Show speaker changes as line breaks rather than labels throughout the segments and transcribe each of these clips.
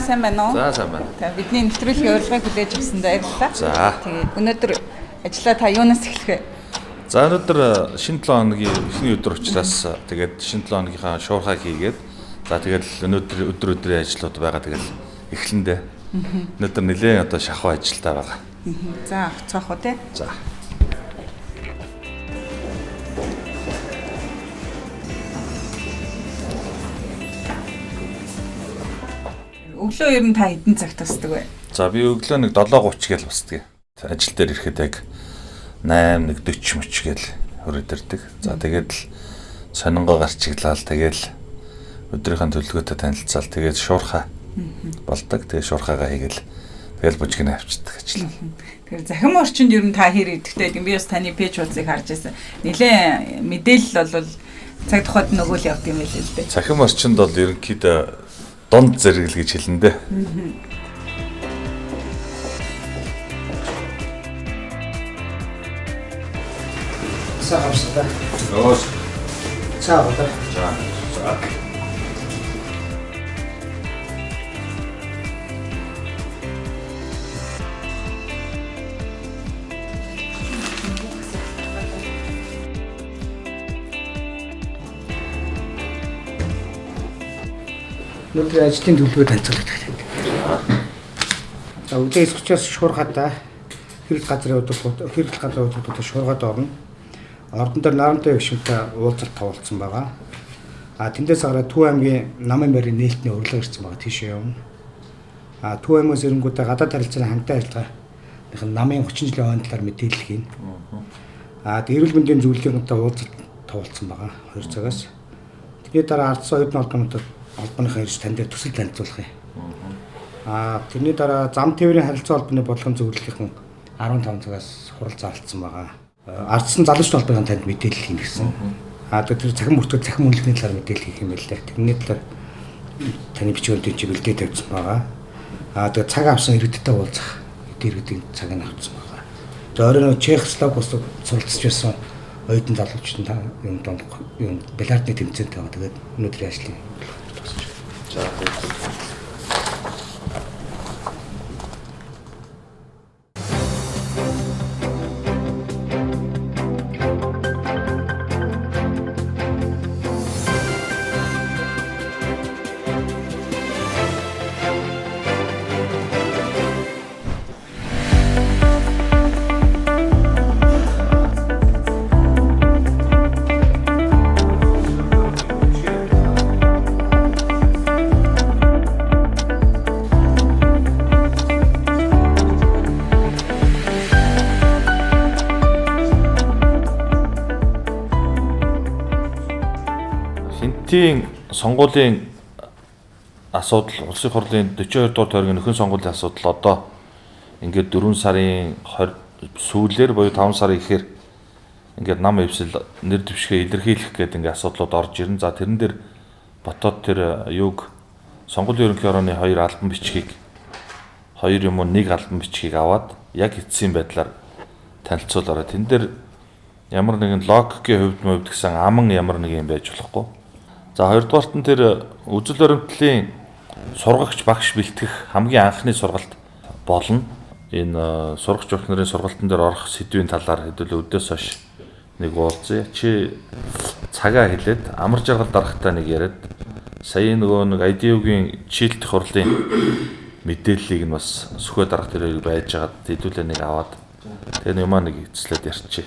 сайн байна уу?
За сайн байна.
За бидний нэвтрүүлгийн урилгыг хүлээж авсан баярлалаа.
За.
Тэгээд өнөөдөр ажлаа та юунаас эхлэх вэ?
За өнөөдөр шинэ 7 хоногийн эхний өдөр учраас тэгээд шинэ 7 хоногийнхаа шуурхай хийгээд за тэгээд өнөөдөр өдрийн ажлууд байгаа тэгээд эхлэндээ. Өнөөдөр нэлээд одоо шахуу ажилтаа байгаа.
За цаах уу те.
За.
Өглөө ер нь та хэдэн цагт тусдаг вэ?
За би өглөө нэг 7:30 гээл босдөг. Ажил дээр ирэхэд яг 8:40 мөч гээл хөрөөд ирдэг. За тэгээд л сонингоо гарчиглал тэгээд өдрийнхөө төлөвлөгөөтэй танилцаал тэгээд шуурхай болдог. Тэгээд шуурхайгаа хийгээл тэгэл бужигнээ авчдаг ажил.
Тэгэхээр захим орчинд ер нь та хэр идэвхтэй би бас таны пэйж хуудсыг харж байсан. Нилээн мэдээлэл бол цаг тухайд нөгөө л явд юм байл л дээ.
Захим орчинд бол ерөнхийдөө донд зэрэгэл гэж хэлнэ дээ.
Саамстай.
Өөс.
Цаагаад.
За.
Өнөөдөр ажлын төлөвлөгөө танилцуулдаг. За өдөө эсвчээс шуурхатаа хэрэг газрын удирдлагууд шуургаад орно. Ордон дээр нарантай гишүүнтэй уулзалт тавуулсан байгаа. Тэндээс гараад Төв аймгийн намын байрны нээлтний урилга ирсэн байгаа тийшээ явна. Төв аймгаас ирэнгүүтээ гадаад харилцааны хамтын ажиллагааных намын 30 жилийн хойно талаар мэдээлэл хийнэ. Эрүүл мэндийн зөвлөлийнхэнтэй уулзалт тавуулсан байгаа 2 цагаас. Тэрний дараа ардсан оюутны холбооныхаа ирж танд төсөл танилцуулах юм. Тэрний дараа зам тээврийн харилцаа холбооны бодлогын зөвлөлийнхэн 15 цагаас хурал заалтсан байгаа. Ардсан залуучны холбооны танд мэдээлэл хийнэ гэсэн. Тэр захин мөртөө захин үнэлгээний талаар мэдээлэл хийх юм байл л. Тэрний талаар таны бичгүүнтэй чиглэлдээ тавьсан байгаа. Тэгээд цаг авсан иргэдтэй уулзах иргэдийн цагийг авсан байгаа. Өөрөөр Чехословак улсад суралцж байсан оюутан залуучууд юм донд юм бильярдны тэмцээнд байгаа. Тэгээд өнөөдрийн ажлын
За. Хинтийн сонгуулийн асуудал, улсын хурлын 42 дугаар тойргийн нөхөн сонгуулийн асуудал одоо ингээд 4 сарын 20 сүүлээр буюу 5 сарын ихээр ингээд нам эвсэл нэр дэвшгээ илэрхийлэх гэдэг ингээд асуудлууд орж ирнэ. За тэрэн дээр ботоод тэр юуг сонгуулийн ерөнхий орооны 2 албан бичгийг 2 юм уу 1 албан бичгийг аваад яг эцсийн байдлаар танилцуулаарай. Тэн дээр ямар нэгэн логикийн хувьд гэсэн аман ямар нэг юм байж болохгүй. За хоёрдугаарт нь тэр үзэл баримтлалын сургагч багш бэлтгэх хамгийн анхны сургалт болно. Энэ сургагч багш нарын сургалтын дээр орох сэдвийн талаар хэдүүлээ өдөөс хойш нэг уулзъя. Чи цагаа хэлээд амар жаргал дарахтаа нэг яриад сая нөгөө нэг IDU-гийн чийлдэх хурлын мэдээллийг нь бас сүхэ дарах тэр байж байгаад хэдүүлээ нэг аваад тэгээ юмаа нэг эцлээд ярьчих.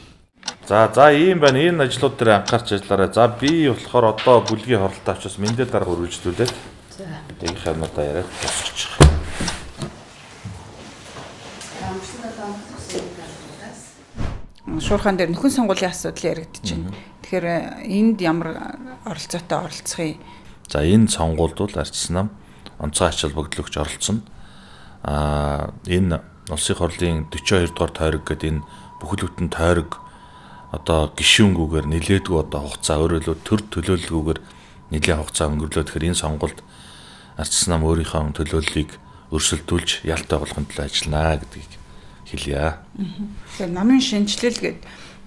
За ийм байна. Энэ ажлууд дээр анхаарч ажиллаарай. За би болохоор одоо бүлгийн хоролтой очиж мэндэл дарга үргэлжлүүлээд. За. Тэгэх юмудаа яриад тусчих.
Шуурхаан дээр нөхөн сонгуулийн асуудал яригдэж байна. Тэгэхээр энд ямар оролцоотой оролцох юм?
За энэ сонгуульд бол арчсан нам онцгой ач холбогдол өгч оролцсон. Энэ улсын хурлын 42 дугаар тойрог гэдэг энэ бүхэл бүтэн тойрог одоо гишүүнгүүгээр нилээдгүй одоо хугацаа өөрөөлөө төр төлөөлөлгүйгээр нэлээд хугацаа өнгөрлөө. Тэгэхээр энэ сонгуульд арчсан нам өөрийнхөө төлөөллийг өрсөлдүүлж ялтай болгохын төлөө ажиллана гэдгийг хэлье.
Тэгэхээр намын шинжилэл гээд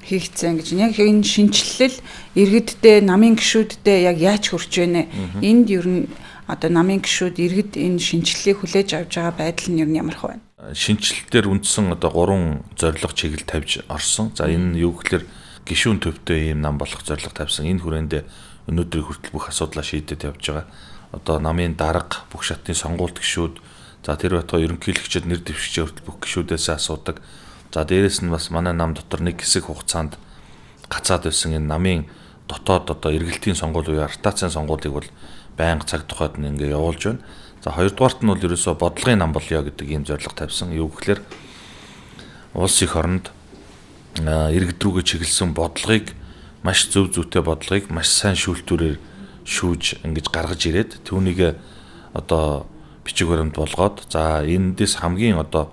хийгдсэн гэж. Яг энэ шинжилэл иргэддээ, намын гишүүддээ яг яаж хүрч байна? Энд ер нь одоо намын гишүүд иргэд энэ шинжилгээг хүлээж авч байгаа байдал нь ер нь ямар вэ?
Шинжилэлтээр үндсэн одоо 3 зорилго чиглэл тавьж орсон. За энэ юу гэхээр гишүүн төвтэй ийм нам болох зорилго тавьсан. Энэ хүрээндээ өнөөдрийн хүртэл бүх асуудлаа шийдэд явж байгаа. Одоо намын дарга, бүх шатны сонгуульд гишүүд, за тэр байтугай ерөнхийлөгчд нэр дэвшигчээ хүртэл бүх гишүүдээс асуудаг. За дээрэс нь бас манай нам дотор нэг хэсэг хугацаанд гацаад байсан энэ намын дотоод одоо эргэлтийн сонгуул буюу артацийн сонгуулийг бол байнга цаг тухайд нь ингээ явуулж байна. За хоёрдугаарт нь бол ерөөсөө бодлогын нам болёо гэдэг ийм зорилго тавьсан. Юу гэхээр улс их оронд иргэд рүүгээ чиглэсэн бодлогыг маш зөв зүйтэй бодлогыг маш сайн шүүлтүүрээр шүүж ингэж гаргаж ирээд түүнийг одоо бичиг баримт болгоод за эндээс хамгийн одоо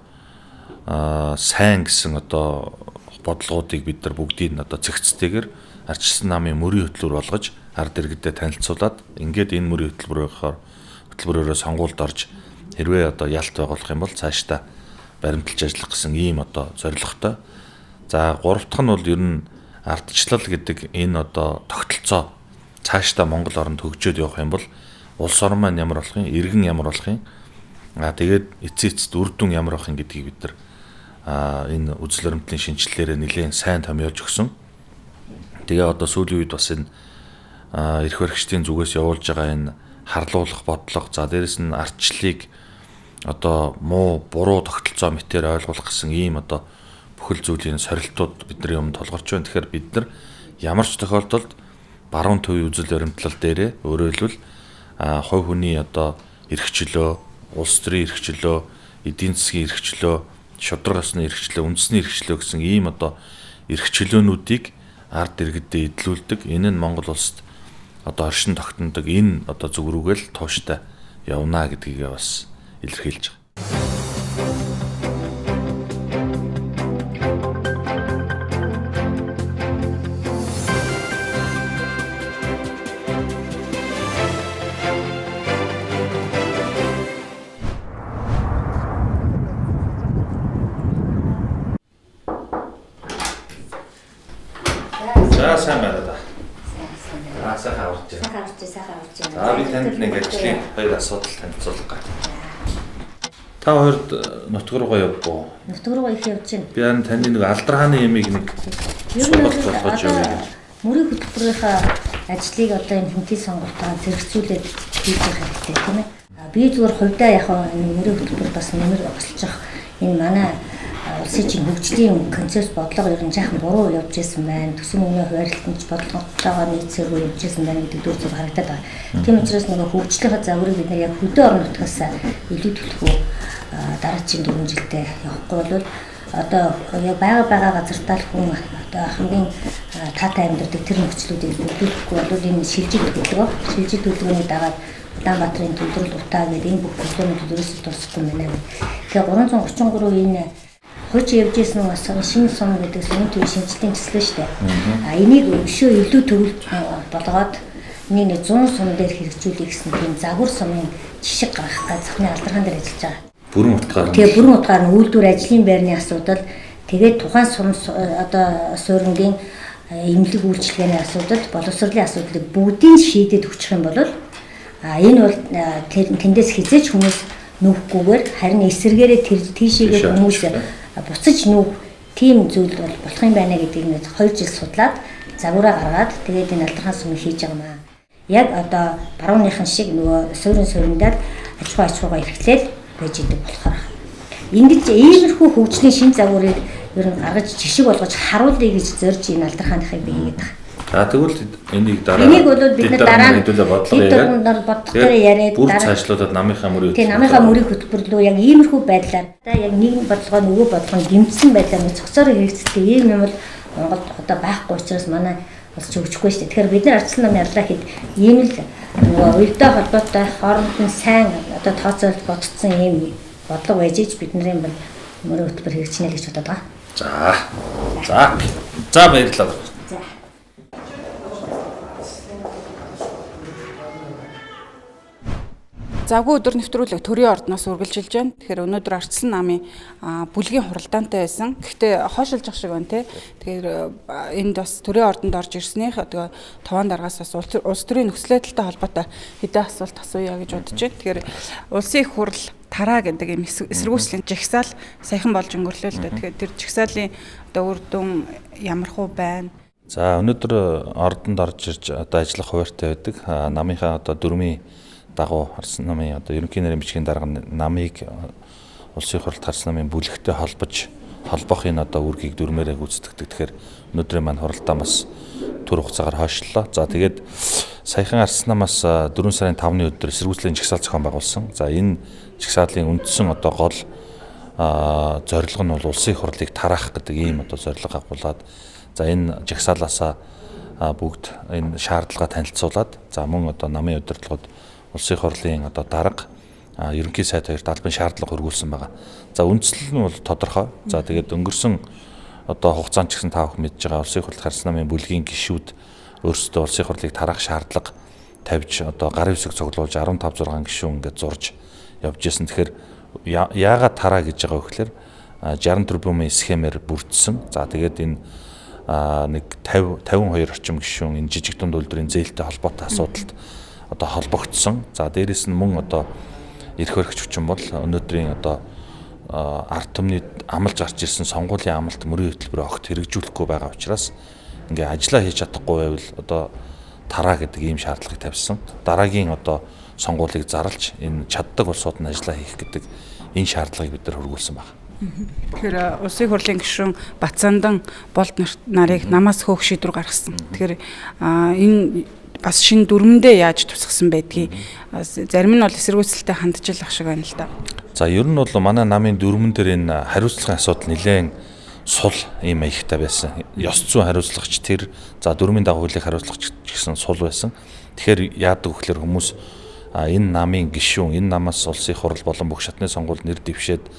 сайн гэсэн одоо бодлогоодыг бид нар бүгдийг нь одоо цэгцтэйгээр арчилсан намын мөрийн хөтөлбөр болгож ард иргэдэд танилцуулаад ингээд энэ мөрийн хөтөлбөрөөрөө сонгуульд орж хэрвээ одоо ялт байгуулах юм бол цаашдаа баримталж ажиллах гэсэн ийм одоо зорилготой. За гурав дахь нь бол ер нь ардчлал гэдэг энэ одоо тогтолцоо цаашдаа Монгол оронд хөгжөөд явах юм бол улс орн маань ямар болох юм, иргэн ямар болох юм. Тэгээд эцээцэд үр дүн ямар байх юм гэдгийг бид нар энэ үзэл баримтлалын шинжилэлээрээ нэлээд сайн томьёолж өгсөн. Тэгээ одоо сүүлийн үед бас энэ эрх баригчдын зүгээс явуулж байгаа энэ харлуулах бодлого, за дээрэс нь ардчлалыг одоо муу, буруу тогтолцоо мэтээр ойлгуулах гэсэн ийм одоо бүхэл зүйлийн сорилтууд бидний өмнө тулгарч байна. Тэгэхээр бид нар ямар ч тохиолдолд баруун төвийн үзэл баримтлал дээрээ өөрөөр хэлбэл хувь хүний одоо эрх чөлөө, улс төрийн эрх чөлөө, эдийн засгийн эрх чөлөө, шудраг ёсны эрх чөлөө, үндэсний эрх чөлөө гэсэн ийм одоо эрх чөлөөнүүдийг ард иргэдэд эдлүүлдэг. Энэ нь Монгол улсад одоо оршин тогтнодог энэ одоо зүг рүүгээл тууштай явна гэдгийг бас илэрхийлж байгаа. За сайн байна да. Сайхан аварч байна. За би танд нэг ажлын хоёр асуудал танилцуулах гэж. Та хоёрд нутг руугаа явбоо.
Нутг руугаа их явж байна.
Би харин таны нэг алдархааны ямиг нэг сонголт болгож явъя.
Мөрийн хөтөлбөрийнхаа ажлыг одоо энэ хэмтийн сонголтоор зэрэгцүүлээд хийж байгаа хэрэгтэй тийм ээ. Би зүгээр хувьдаа яг энэ мөрийн хөтөлбөр бас нэмэр багсалж байгаа. Энэ манай улсын чинь хөгжлийн концепт бодлого ер нь жаахан буруу явж байсан байна. Төсвийн өмнө хуваарлтанд бодлоготойгоо нийцээргүй явж байсан байна гэдэг дүр зураг харагдаад байгаа. Тийм учраас нөгөө хөгжлийнхаа загварыг бид нар яг хөдөө орон нутгаас илүү төлөхөө дараагийн 4 жилдээ явахгүй бол одоо яг байгаа газартаа л хүн одоо хамгийн таатай амьдардаг тэр нөхцлүүдийг бүрдүүлэхгүй бол энэ шилжиж төлөвлөгөөний дагаад Улаанбаатарын төлөвлөлт утаа гэдэг энэ бүх төлөвлөгөөнүүд ерөөсөө дуусахгүй байна. Тэгэхээр 333 энэ хууч явж исэн бас шинэ сум гэдэг сумын төвийн шинжилгээний төслөө шүү дээ. Энийг өшөө илүү төвлөрд болгоод нэг 100 сум дээр хэрэгжүүлэх гэсэн тийм загвар сумын жишг гаргах гэж захны алдархан дээр ажиллаж байгаа.
Бүрэн утгаар.
Тэгээ бүрэн утгаар нь үйлдвэр ажлын байрны асуудал, тэгээд тухайн сум одоо суурингийн эмнэлэг үйлчилгээний асуудал, боловсролын асуудлыг бүгдийг шийдэд өгчих юм бол энэ бол тэндээс хизээч хүмүүс нүүхгүйгээр харин эсэргээрээ тийшээгээ хүмүүс буцаж нүүх тийм зүйл бол болох юм байна гэдгийг нэг 2 жил судлаад загвараа гаргаад тэгээд энэ алдархан сумыг хийж байгаа маа. Яг одоо барууныхан шиг нөгөө сууриндаад аж ахуйгаа эрхлээд байж идэг болохоор ингэж иймэрхүү хөгжлийн шин загварыг ер нь гаргаж жишг болгож харуулъя гэж зорж энэ алдархааныхыг би хийгээд байгаа.
За тэгвэл энийг
бол бид дараа нь бодох дээр яриад
бүр цаашлуулад намынхаа мөрийг
намынхаа мөрийг хөтөлбөрлөө яг иймэрхүү байдлаар яг нийгэм бодлогоо нөгөө бодлогоо гимцсэн байдлаар цогцоор хэрэгцдэг ийм юм бол Монголд одоо байхгүй учраас манай бас хөгжихгүй шүү дээ. Тэгэхээр бид нар арчилсан намын ярлаа хэд ийм л нөгөө уялдаа холбоотой хооронд нь сайн одоо тооцоолж бодцсон ийм бодлого байж ич бидний бол мөрийн хөтөлбөр хэрэгжинэ гэж бодоод байгаа.
За баярлалаа.
Завгүй өдөр нэвтрүүлэг төрийн ордноос үргэлжилж байна. Тэгэхээр өнөөдөр Арчсан намын бүлгийн хуралдаантай байсан. Гэхдээ хойшилж ах шиг байна те. Тэгэхээр энд бас төрийн ордонд орж ирснийх одоо товаан дараагаас бас улс төрийн нөхцөл байдалтай холбоотой хэдэн асуулт асууя гэж бодож байна. Тэгэхээр улсын их хурал тараа гэдэг юм эсэргүүцлийн жагсаал саяхан болж өнгөрлөө л да. Тэгэхээр тэр жагсаалын одоо үр дүн ямар хөө байна?
За өнөөдөр ордонд орж ирж одоо ажиллах хуваартай байдаг. Намынхаа одоо дөрмийн дагуу Арчсан намын одоо ерөнхий нарийн бичгийн дарга намыг улсын хуралд Арчсан намын бүлэгтэй холбох энэ одоо үргийг дөрмээрээ гүйцэтгэдэг. Тэгэхээр өнөөдрийн маань хуралдаа бас түр хугацаагаар хойшлоо. За тэгээд саяхан Арчсан намаас 4 сарын 5-ны өдөр эсэргүүцлийн жагсаал зохион байгуулсан. За энэ жагсаалын үндсэн одоо гол зорилго нь бол улсын хурлыг тараах гэдэг ийм одоо зорилго агуулад за энэ жагсаалаасаа бүгд энэ шаардлагаа танилцуулаад за мөн одоо намын удирдлагууд улсын хурлын одоо дарга ерөнхий сайд хоёрт албан шаардлага хөргүүлсэн байгаа. За үндслэл нь бол тодорхой. За тэгээд өнгөрсөн одоо хугацаанд ч гэсэн та бүхэн мэдж байгаа улсын хурлын Арчсан намын бүлгийн гишүүд өөрсдөө улсын хурлыг тараах шаардлага тавьж одоо гарын үсэг цуглуулж 15-6 гишүүн ингээд зурж явж исэн. Тэгэхээр яагаад тараа гэж байгаа вэ гэхээр 60 тэрбумын схемээр бүрдсэн. За тэгээд энэ нэг 52 орчим гишүүн энэ жижиг дунд үйлдвэрийн зээлтэй холбоотой асуудалд одоо холбогдсон. За дээрэс нь мөн одоо эрх хөрөгч хүчин бол өнөөдрийн одоо ард түмний амлж гарч ирсэн сонгуулийн амлалт мөрийн хөтөлбөрөөр огт хэрэгжүүлэхгүй байгаа учраас ингээ ажиллаа хийж чадахгүй байвал одоо тараа гэдэг ийм шаардлагыг тавьсан. Дараагийн одоо сонгуулийг зарлж энэ чаддаг улсууд нь ажиллаа хийх гэдэг энэ шаардлагыг бид нар хөргүүлсэн байна.
Тэгэхээр улсын хурлын гишүүн Батсандан болд нарыг намаас хөөх шийдвэр гаргасан. Тэгэхээр энэ бас шинэ дүрмэндээ яаж тусгасан байдгийг зарим нь бол эсэргүүцэлтэй хандж л ах шиг байна л да.
За ер нь бол манай намын дүрмэн дээр энэ хариуцлагын асуудал нэлээд сул ийм маягтай байсан. Ёс зүйн хариуцлагч тэр за дүрмийн дагуу хуулийн хариуцлагч гэсэн сул байсан. Тэгэхээр яадаг вөхлөр хүмүүс энэ намын гишүүн энэ намаас улсын хурал болон бүх шатны сонгуульд нэр дэвшээд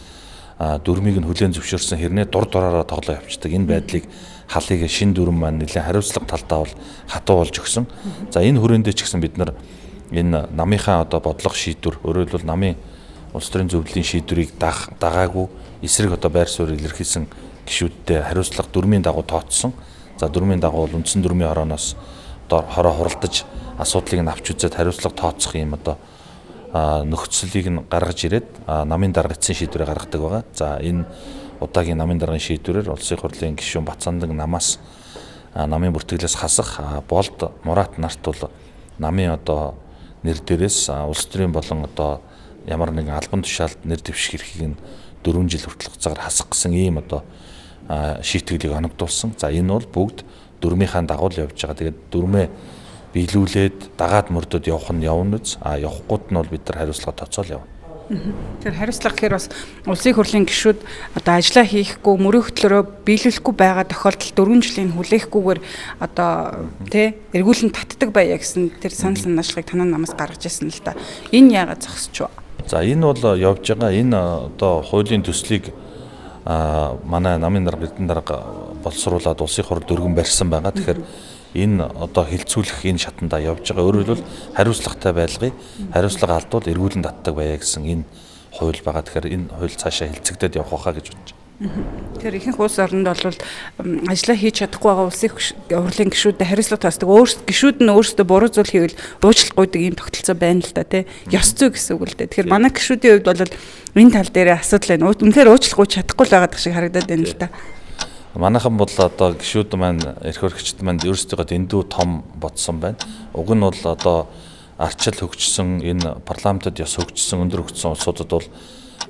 дүрмийг нь хүлээн зөвшөөрсөн хэрнээ дур дураараа тоглоо явчихдаг. Энэ байдлыг халыг шин дүрм маань нэлээд хариуцлага талдаа бол хатуу болж өгсөн. За энэ хүрээндээ ч гэсэн бид нар энэ намынхаа одоо бодлого шийдвэр өөрөөр хэлбэл намын улс төрийн зөвлөлийн шийдвэрийг дагаагүй эсрэг одоо байр суурь илэрхийлсэн гишүүдтэй хариуцлага дүрмийн дагуу тооцсон. За дүрмийн дагуу үндсэн дүрмийн хорооноос хороо хуралдаж асуудлыг нь авч үзээд хариуцлага тооцох юм одоо нөхцөлийг нь гаргаж ирээд намын дарга эцсийн шийдвэрээ гаргадаг байгаа. За энэ удаагийн намын даргын шийдвэрээр улсын хурлын гишүүн Батсандан намаас намын бүртгэлээс хасах болд Мурат нарт бол намын одоо нэр дээрээс улс төрийн болон одоо ямар нэгэн албан тушаалд нэр дэвших эрхийг нь 4 жил хүртэл хугацаагаар хасах гэсэн ийм одоо шийтгэлийг оногдуулсан. За энэ бол бүгд дүрмийнхаа дагуу л явж байгаа. Тэгээд дүрмээ биелүүлээд дагаад мөрдөд явах нь явна үз. Явахгүйд нь бол бид нар хариуцлага тооцоол явна.
Тэгэхээр хариуцлага гэхээр бас улсын хурлын гишүүд одоо ажиллаа хийхгүй мөрийн хөтлөрөө биелүүлэхгүй байгаа тохиолдолд 4 жилийн хүлээхгүйгээр одоо эргүүлэн татдаг байя гэсэн тэр санал санаачлагыг танаа намаас гаргаж ирсэн л да. Энэ яагаад зогсож байна?
За энэ бол явж байгаа энэ одоо хуулийн төслийг манай намын дарга бидний дарга боловсруулад улсын хурал дөргөн барьсан байгаа. Тэгэхээр энэ одоо хилцүүлэх энэ шатандаа явж байгаа. Өөрөөр хэлбэл хариуцлагатай байлгыг хариуцлага алдвал эргүүлэн татдаг байя гэсэн энэ хууль байгаа. Тэгэхээр энэ хууль цаашаа хилцэгдээд явах байхаа гэж бодож байна.
Тэгэхээр ихэнх улс орнд бол ажиллаа хийж чадахгүй байгаа улсын хурлын гишүүдэд хариуцлага таасдаг. Гишүүд нь өөрсдөө буруу зүйл хийвэл уучлалгүйдэг ийм тогтолцоо байна л да тий. Ёс зүй гэсэн үг л дээ. Тэгэхээр манай гишүүдийн хувьд бол энэ тал дээр асуудал байна. Үнэхээр уучлалгүй чадахгүй л байгаа шиг харагдаад байна л да.
Манайхан бол одоо гишүүд маань эрх хөрөгчд маань өөрсдөө дэндүү том бодсон байна. Уг нь бол одоо арчил хөгжсөн энэ парламентод ёс хөгжсөн өндөр хөгжсөн улсуудад бол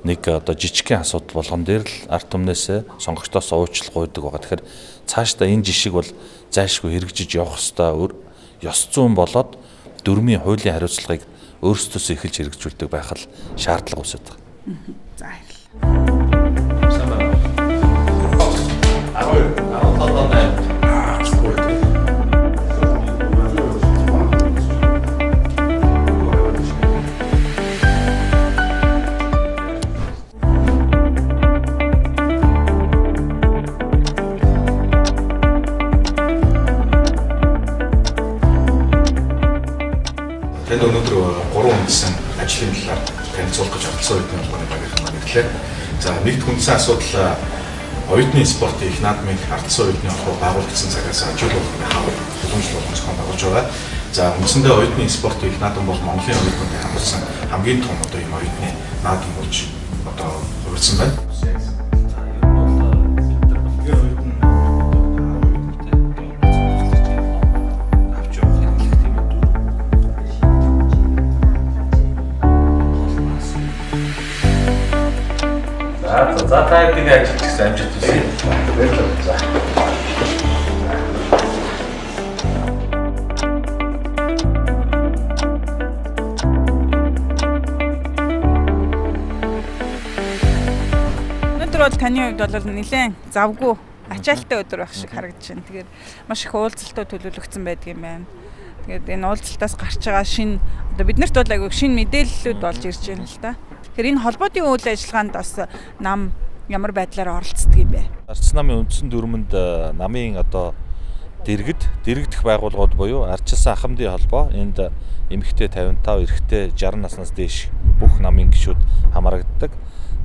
нэг одоо жижигхэн асуудал болгон дээр л ард түмнээсээ сонгогчдоос уучлал гуйдаг байгаа. Тэгэхээр цаашдаа энэ жишг бол зайлшгүй хэрэгжиж явах ёстой. Ёс зүйн болоод дөрмийн хуулийн хариуцлагыг өөрсдөөсөө эхэлж хэрэгжүүлдэг байх л шаардлага үүсэж байгаа.
За баярлалаа.
Тэнд өнөөдөр 3 үндсэн ажлын талаар танилцуулах гэж оролцсон оюутны холбооны багийнхан маань ирлээ. За нэгд хүндсэн асуудал оюутны спортын их наадмыг ардсан оюутны холбоо байгуулагдсан цагаас ажил болгоны хавар боломжлол зохион байгуулж байгаа. За үндсэндээ оюутны спортын их наадам бол Монголын оюутнуудыг хамарсан хамгийн том одоо юм оюутны наадам болж одоо хувирсан байна.
За та яг ажиллаж гэсэн амжилт хүсье. За.
Өнөөдөр бол таны хувьд бол нэлээд завгүй ачаалттай өдөр байх шиг харагдаж байна. Тэгэхээр маш их уулзалтууд төлөвлөгдсөн байдгийн байна. Тэгээд энэ уулзалтаас гарч байгаа шинэ одоо биднэрт бол айгүй шинэ мэдээллүүд болж ирж байна л да. Тэгэхээр энэ холбоотын үйл ажиллагаанд бас нам ямар байдлаар оролцдог юм бэ?
Ардсан намын үндсэн дүрмэнд намын одоо дэрэгдэх байгууллагууд буюу ардчилсан ахмадын холбоо энд эмэгтэй 55, эрэгтэй 60 наснаас дээш бүх намын гишүүд хамрагддаг.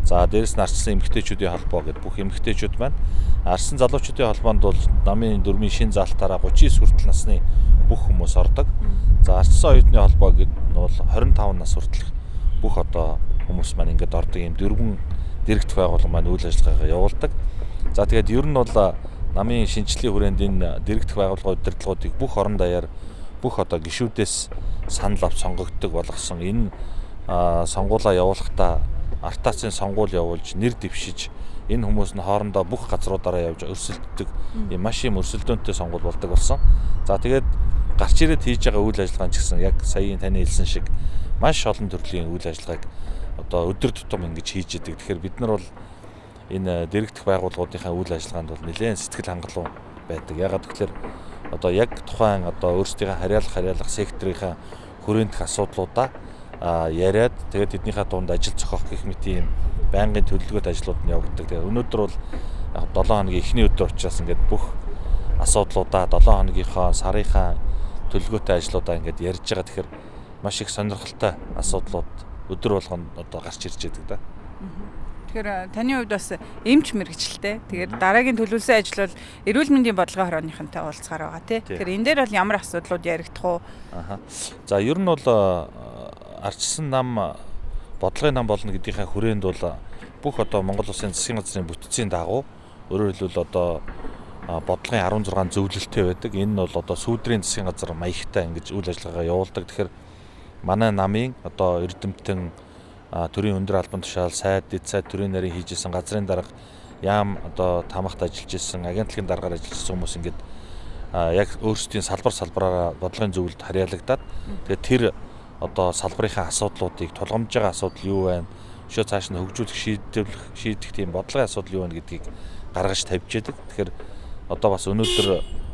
За дээрэс нь ардчилсан эмэгтэйчүүдийн холбоо гэдэг бүх эмэгтэйчүүд байна. Ардсан залуучуудын холбоонд бол намын дүрмийн шин залтаараа 39 хүртэл насны бүх хүмүүс ордог. За ардчилсан оюутны холбоо гэдэг нь бол 25 нас хүртэлх бүх одоо хүмүүс маань ингээд ордог юм дөрвөн дэрэгдэх байгууллага маань үйл ажиллагаагаа явуулдаг. За тэгээд ер нь бол намын шинжилгээ хүрээнд энэ дэрэгдэх байгууллагын удирдлагуудыг бүх орон даяар бүх одоо гишүүдээс санал авч сонгогддог болгосон. Энэ сонгуулаа явуулахдаа артацийн сонгуул явуулж нэр дэвшиж энэ хүмүүс нь хоорондоо бүх газруудаараа явж өрсөлддөг юм маш юм өрсөлдөөнтэй сонгуул болдог болсон. За тэгээд гарч ирээд хийж байгаа үйл ажиллагаа ч гэсэн яг саяын таны хэлсэн шиг маш олон төрлийн үйл ажиллагааг одоо өдөр тутам ингэж хийж идэг. Тэгэхээр бид нар бол энэ дэрэгдэх байгууллагуудынхаа үйл ажиллагаанд бол нэлээд сэтгэл хангалуун байдаг. Ягаад гэвэл одоо яг тухайн одоо өөрсдийнхээ харьяалах секторынхаа хүрээнтэх асуудлуудаа яриад тэгээд эднийхээ дунд ажил зохиох гэх мэт ийм байнгын төлөвлөгөөт ажлууд нь явагддаг. Тэгээд өнөөдөр бол 7 хоногийн эхний өдөр учраас ингээд бүх асуудлуудаа 7 хоногийнхоо сарынхаа төлөвлөгөөтэй ажлуудаа ингээд ярьж байгаа. Тэгэхээр маш их сонирхолтой асуудлууд өдөр болгоно одоо гарч ирж байдаг да.
Тэгэхээр таны хувьд бас эмч мэрэгчлээ. Тэгэхээр дараагийн төлөвлөсөн ажил бол эрүүл мэндийн бодлогын хорооныхонтой уулзгаар байгаа тий. Тэгэхээр энэ дээр бол ямар асуудлууд яригдах уу?
За ер нь бол ардчилсан нам бодлогын нам болно гэдгийнхээ хүрээнд бол бүх одоо Монгол Улсын засгийн газрын бүтцийн дагуу өөрөөр хэлбэл одоо бодлогын 16 зөвлөлттэй байдаг. Энэ нь бол одоо сүүдрийн засгийн газар маягтай ингэж үйл ажиллагаагаа явуулдаг. Тэгэхээр манай намын одоо эрдэмтэн төрийн өндөр албан тушаал сайд дэд сайд төрийн нарийн хийжсэн газрын дарга яам одоо тамагт ажиллаж исэн агентлагийн даргаар ажиллаж исэн хүмүүс ингээд яг өөрсдийн салбараараа бодлогын зөвлөлд харьяалагдаад тэгээд тэр одоо салбарынхаа асуудлуудыг тулгамж байгаа асуудал юу байна? Өшөө цааш нь хөгжүүлэх шийдэх тийм бодлогын асуудал юу байна гэдгийг гаргаж тавьж яадаг. Тэгэхээр одоо бас өнөөдөр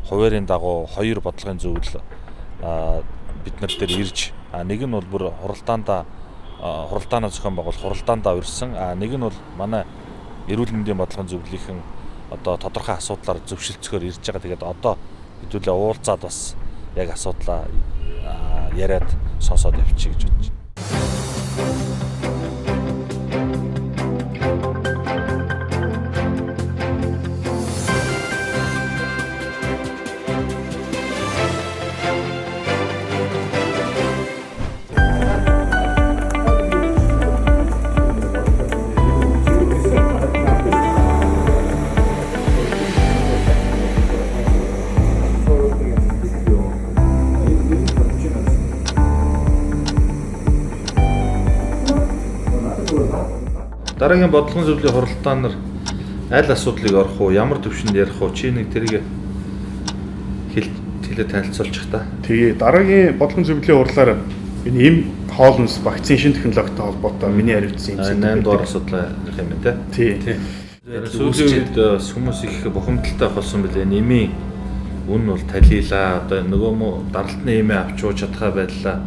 хуваарийн дагуу 2 бодлогын зөвлөл бид нар дээр ирж нэг нь бол бүр хуралдаанаа зохион байгуулах хуралдаандаа урьсан нэг нь бол манай эрүүл мэндийн бодлогын зөвлөлийн одоо тодорхой асуудлаар зөвшөлтсөөр ирж байгаа. Тэгээд одоо хэдүүлээ уулзаад бас яг асуудлаа яриад сонсоод явчих гэж бодож байна. Дараагийн бодлогын зөвлөлийн хуралдаанаар аль асуудлыг орох уу, ямар төвшөнд ярих уу, чи нэг тэрийг хэлээ танилцуулчих та.
Тэгээ дараагийн бодлогын зөвлөлийн хурлаар энэ эм хоолнос вакцин шин технологитой холбоотой миний хариуцсан юм.
8 дугаар асуудал ярих юм байна те.
Тий.
Сүүлийн үед хүмүүс их бухимдалтай болсон билээ. Нэмийн үн бол талийлаа. Одоо нөгөө даралтны эмээ авч ууж чадхаа байлаа.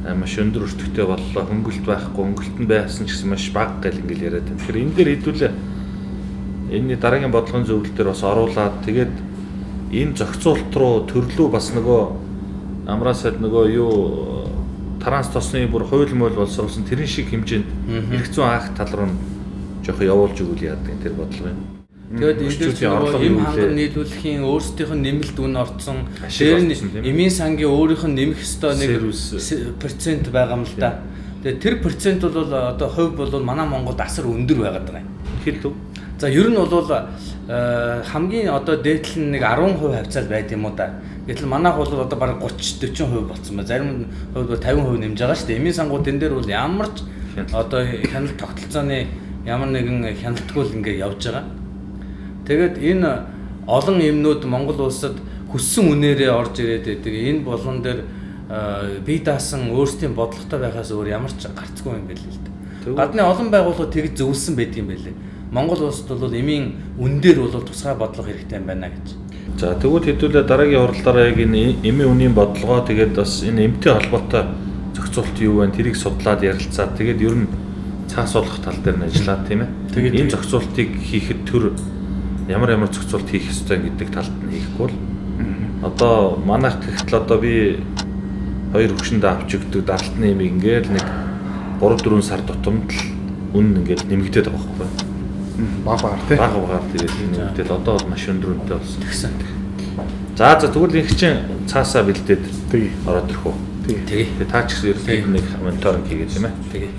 Маш өндөр өртөгтэй боллоо. Хөнгөлт байхгүй, хөнгөлт нь байсан ч гэсэн маш бага гэл ингээл яриад байна. Тэгэхээр энэ дээр хэдүүлээ энэний дараагийн бодлогын зөвлөл дээр бас оруулаад тэгээд энэ зохицуулт руу төрлөө бас нөгөө амраасад нөгөө юу транс тосны бүр хууль мойл боловсруулсан тэрэн шиг хэмжээнд эрх зүйн акт тал руу жоох явуулж өгүүл яадаг тэр бодлого юм.
Тэгээд энэ дээр эм ханган нийлүүлэхийн өөрсдийнх нь нэмэлт үн орцсон дээр нь эмийн сангийн өөрийнх нь нэмэх ёстой нэг процент байгаа юм л да. Тэгээд тэр процент бол одоо хувь бол манай Монголд асар өндөр байгаад байгаа юм.
Хэлдэг.
За ер нь бол хамгийн одоо дээдл нь нэг 10% хавцаал байд юм уу да. Гэтэл манайх бол одоо бараг 30-40% болсон байна. Зарим хувьд 50% нэмж байгаа шүү дээ. Эмийн сангууд энэ дээр бол ямар ч одоо хяналт тогтолцооны ямар нэгэн хяналтгүй л ингээд явж байгаа. Тэгээд энэ олон эмнүүд Монгол улсад хүссэн үнээрээ орж ирээд байдаг. Энэ болон дээр бие даасан өөрсдийн бодлоготой байхаас өөр ямар ч гарцгүй юм байл л дээ. Гадны олон байгууллагууд тэгж зөвлөсөн байдаг юм байлээ. Монгол улсад бол эмийн үн дээр бол тусгай бодлого хэрэгтэй юм байна гэж.
За тэгвэл хэдүүлээ дараагийн уралдаараа яг энэ эмийн үнийн бодлогоо тэгээд бас энэ эмтэй холбоотой зохицуулт юу вэ? Тэрийг судлаад ярилцаад тэгээд ер нь цаас болгох тал дээр нь ажиллаад тийм ээ. Тэгээд энэ зохицуултыг хийхэд төр ямар зохицуулт хийх ёстой гэдэг талд нь хийхгүй бол одоо манайх гэхтэл одоо би 2 хөгшөндөө авч өгдөг даралтны эмийг ингээл нэг 3-4 сар тутамд л үн ингээд нэмэгдээд байгаа байхгүй.
Багаар тий.
Багаар тэгээд нэмэгдээд одоо бол маш өндөр үнэтэй болсон гэсэн. За тэгвэл их чинь цаасаа бэлдээд ороод ирэх үү? Тэгээ. Та ч гэсэн ерөнхийд нэг мониторинг хийгээд тийм ээ. Тэгээ.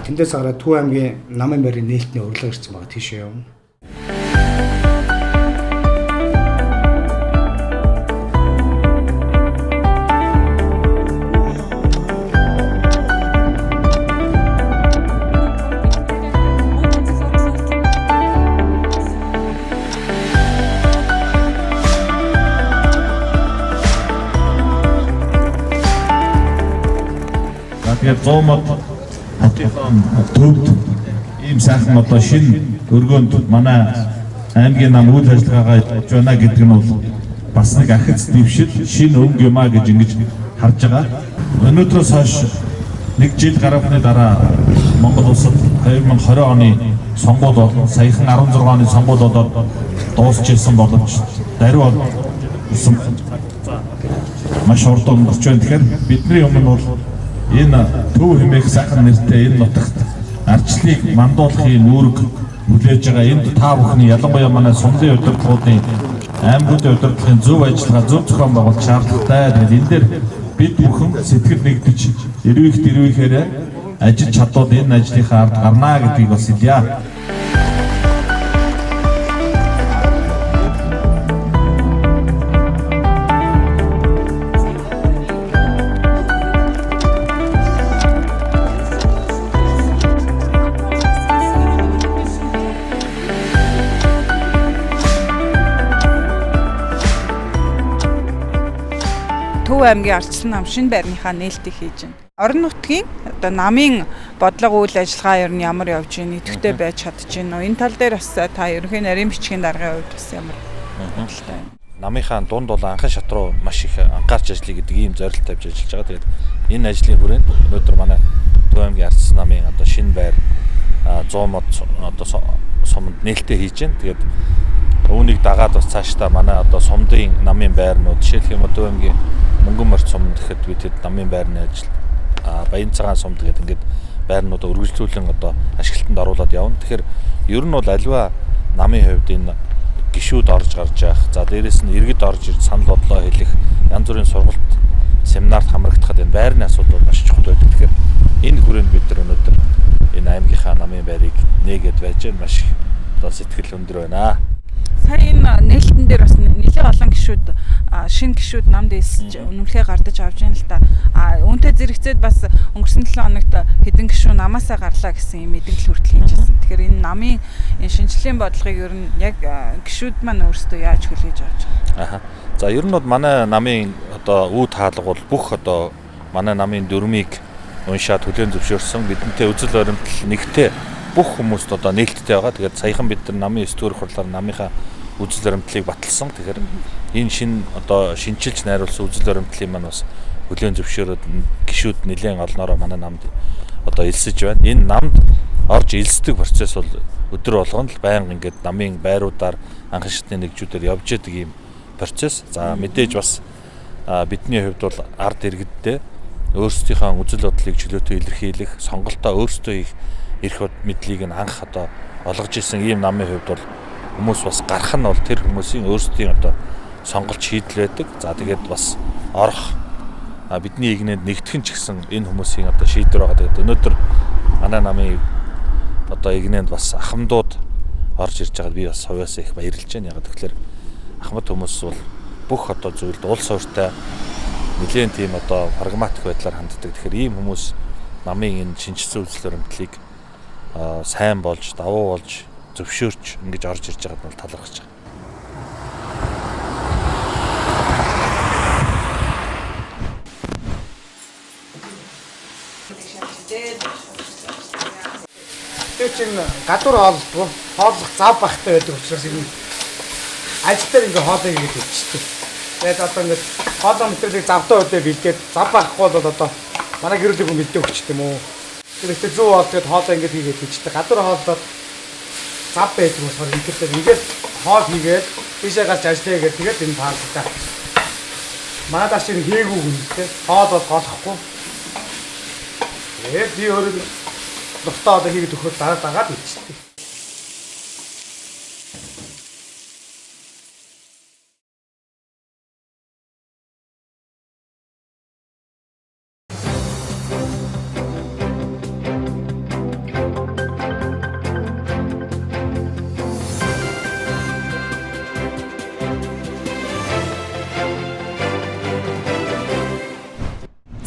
Тэндээс гараад Төв аймгийн намын байрны нээлтний урилга ирсэн байгаа тийшээ явна.
Тэгээд 100 мод төвд ийм сайхан одоо шинэ өргөөнд манай аймгийн нам үйл ажиллагаагаа хийж байна гэдэг нь бол бас нэг ахиц дэвшил шинэ өнгө юмаа гэж ингэж харж байгаа. Өнөөдрөөс хойш нэг жил гарахны дараа Монгол улсад 2020 оны сонгуул болон саяхан 16 оны сонгуул болоод дуусчихсан боловч даруй маш урд өнгөрч байна. Тэгэхээр бидний өмнө бол энэ төв хэмээх сайхан нэртэй энэ нутагт арчлыг мандуулахын үүрэг хүлээж байгаа. Энд та бүхний ялангуяа манай сумлын удирдлагуудын аймагуудын удирдлагын зөв ажиллагаа зөв зохион байгуулалт шаардлагатай. Тэгээд энэ дээр бид бүхэн сэтгэл нэгдэж эрвээхээр ажиллаж чадвал энэ ажлынхаа ард гарнаа гэдгийг бас хэлье.
Төв аймгийн ардчилсан нам шинэ байрныхаа нээлтийг хийж байна. Орон нутгийн одоо намын бодлого үйл ажиллагаа ер нь ямар явж байна, идэвхтэй байж чадчихэв нөө. Энэ тал дээр бас та ерөнхий нарийн бичгийн даргын хувьд бас ямар хангалттай байна.
Намынхаа дунд бол анхан шат руу маш их анхаарч ажиллая гэдэг ийм зорилт тавьж ажиллаж байгаа. Тэгээд энэ ажлын хүрээнд өнөөдөр манай Төв аймгийн ардчилсан намын одоо шинэ байр 100 мод одоо суманд нээлттэй хийж байна. Тэгээд үүнийг дагаад бас цаашдаа манай одоо сумдын намын байрнууд жишээлх юм Төв аймгийн Мөнгөн морь сумд гэхэд бид хэд намын байрны ажил Баян цагаан сумд гэдэг ингээд байрнуудаа үргэлжлүүлэн одоо ашиглалтанд оруулаад явна. Тэгэхээр ер нь бол аливаа намын хувьд энэ гишүүд орж гарч явах, за дээрэс нь иргэд орж ирж санал бодлоо хэлэх, янз бүрийн сургалт семинарт хамрагдахад энэ байрны асуудал маш чухал байдаг. Тэгэхээр энэ хүрээнд бид нар өнөөдөр энэ аймгийнхаа намын байрыг нээгээд байж маш одоо сэтгэл өндөр байна.
Сая энэ нээлтэн дээр бас нэлээд олон гишүүд шинэ гишүүд намд эсэж үнэмлэхээ гардаж авж байна л да. Үүнтэй зэрэгцээд бас өнгөрсөн 7 хоногт хэдэн гишүүд намаасаа гарлаа гэсэн юм мэдээлэл хүртэл хийжсэн. Тэгэхээр энэ намын энэ шинжилгээний бодлогыг ер нь яг гишүүд маань өөрсдөө яаж хүлээж авч байгаа.
За ер нь бол манай намын одоо үе таалга бол бүх одоо манай намын дүрмийг уншаад хүлээн зөвшөөрсөн. Бидэнтэй үзэл баримтлал нэгтэй бүх хүмүүст одоо нээлттэй байгаа. Тэгээд саяхан бид нар намын 9 дугаар хурлаар намынхаа үзэл баримтлалыг баталсан. Тэгэхээр энэ шинэ одоо шинчилж найруулсан үзэл баримтлалыг маань бас хүлээн зөвшөөрөөд гишүүд нэлээд олноороо манай намд одоо элсэж байна. Энэ намд орж элсдэг процесс бол өдөр болгоно л байнга ингээд намын байруудаар анхан шатны нэгжүүдээр явж яадаг ийм процесс. За мэдээж бас бидний хувьд бол ард иргэддээ өөрсдийнхөө үзэл бодлыг чөлөөтэй илэрхийлэх, сонголтоо өөрсдөө хийх эрх мэдлийг нь анх одоо олгож исэн ийм намын хувьд бол хүмүүс бас гарах нь бол тэр хүмүүсийн өөрсдийн одоо сонголт шийдэл байдаг. За тэгээд бас орох бидний игнэнд нэгтгэн ч гэсэн энэ хүмүүсийн одоо шийдвэр байгаа. Тэгээд өнөөдөр манай намын одоо игнэнд бас ахмадууд орж ирж байгаад би бас хувьяасаа их баярлж байна. Яг тэгэхээр ахмад хүмүүс бол бүх одоо зүйлд уул суурьтай нэлээд тийм одоо прагматик байдлаар ханддаг. Тэгэхээр ийм хүмүүс намын энэ шинжсэн үзэл баримтлалыг сайн болж, давуу болж, зөвшөөрч ингэж орж ирж байгаад бол талархаж байгаа.
Тэр чинь гадуур хооллох зав багтай байдаг учраас энэ ажил дээр ингээ хоолыг ингэж идчихдэг. Тэгээд одоо ингээ хоолоо мэтрэлийг завтай өдөө бэлдээд зав багхгүй бол одоо манай гэрүүлийн хүн бэлдээ өгчт юм уу. Тэгэхээр 100 хоол тэгээд хоолоо ингээ хийгээд идчихдэг. Гадуур хооллоод зав байдаг болохоор ингээд хоол хийгээд тийшээ гарч ажиллая гэдэг тэгээд энэ таалагдаа. Манай дааш чинь хийгээгүй юм те. Хоол бол голохгүй. Тэгээд би өөрөө нухтаа одоо хийгээд өгөхөд дагаад идчихдэг.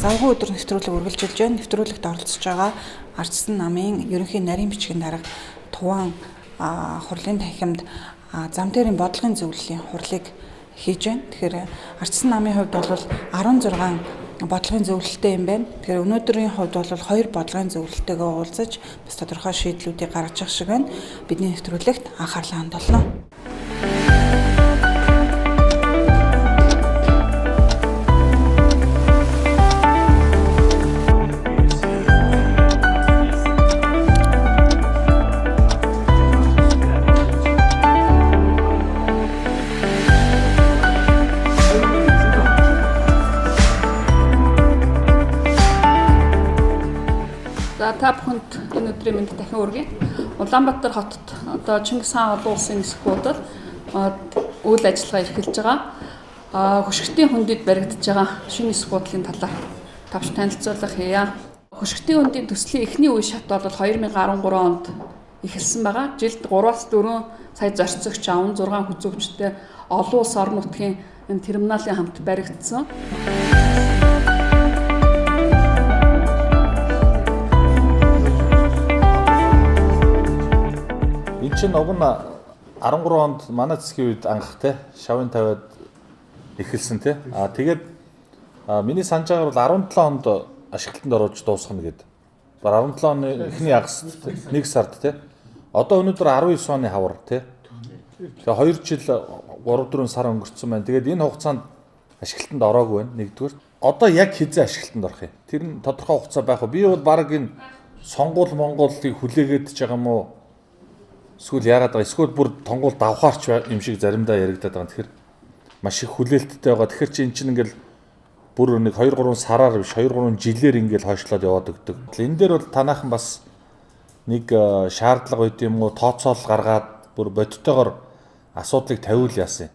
Завгүй өдөр нэвтрүүлэг үргэлжилж байна. Нэвтрүүлэгт оролцож байгаа ардчсан намын ерөнхий нарийн бичгийн дарга ТУВААН хурлын танхимд зам дээрийн бодлогын зөвлөлийн хурлыг хийж байна. Тэгэхээр ардчсан намын хувьд бол 16 бодлогын зөвлөлттэй юм байна. Тэгэхээр өнөөдрийн хувьд бол 2 бодлогын зөвлөлттэйгээ уулзаж бас тодорхой шийдлүүдийг гаргаж явах шиг байна. Бидний нэвтрүүлэгт анхаарлаа хандуулна.
За та бүхэнд энэ өдрийн мэнд дахин хүргэе. Улаанбаатар хотод одоо Чингис хаан олон улсын нисэх буудал үйл ажиллагаа эрхэлж байгаа. Хөшгтийн хүндэд баригдаж байгаа шинэ нисэх буудлын талаар тавч танилцуулга хийя. Хөшгтийн хүндийн төслийн эхний үе шат бол 2013 онд эхэлсэн байгаа. Жилд 3-4 сая зорцогч аван 6 хүзүүвчтэй олон улс орон нутгийн энэ терминалын хамт баригдсан.
Энд чинь уг нь 13 онд манай засгийн үед анх те шавын тавиад эхэлсэн те. Тэгээд миний санаж байгаагаар бол 17 онд ашиглалтанд оруулж дуусгана гэдэг. Бар 17 оны эхний агаст 1 сард те. Одоо өнөөдөр 19 оны хавар те. Тэгээ 2 жил 3-4 сар өнгөрцөн байна. Тэгээд энэ хугацаанд ашиглалтанд ороогүй байна нэгдүгээр. Одоо яг хизээ ашиглалтанд орох юм. Тэр нь тодорхой хугацаа байх уу? Би бол баг энэ сонгуул Монголыг хүлээгээд ч байгаа юм уу? Эсвэл яагаад байгаа? Эсвэл бүр тонгуул давхаарч юм шиг заримдаа яригадаад байгаа. Тэгэхээр маш их хүлээлттэй байгаа. Тэгэхээр чи эн чинь ингээл бүр нэг 2-3 сараар биш 2-3 жилээр ингээл хойшлоод яваад өгдөг. Энэ дээр бол танаахан бас нэг шаардлага байд юм уу? Тооцоол гаргаад бүр бодтойгоор асуудлыг тавиул яасан.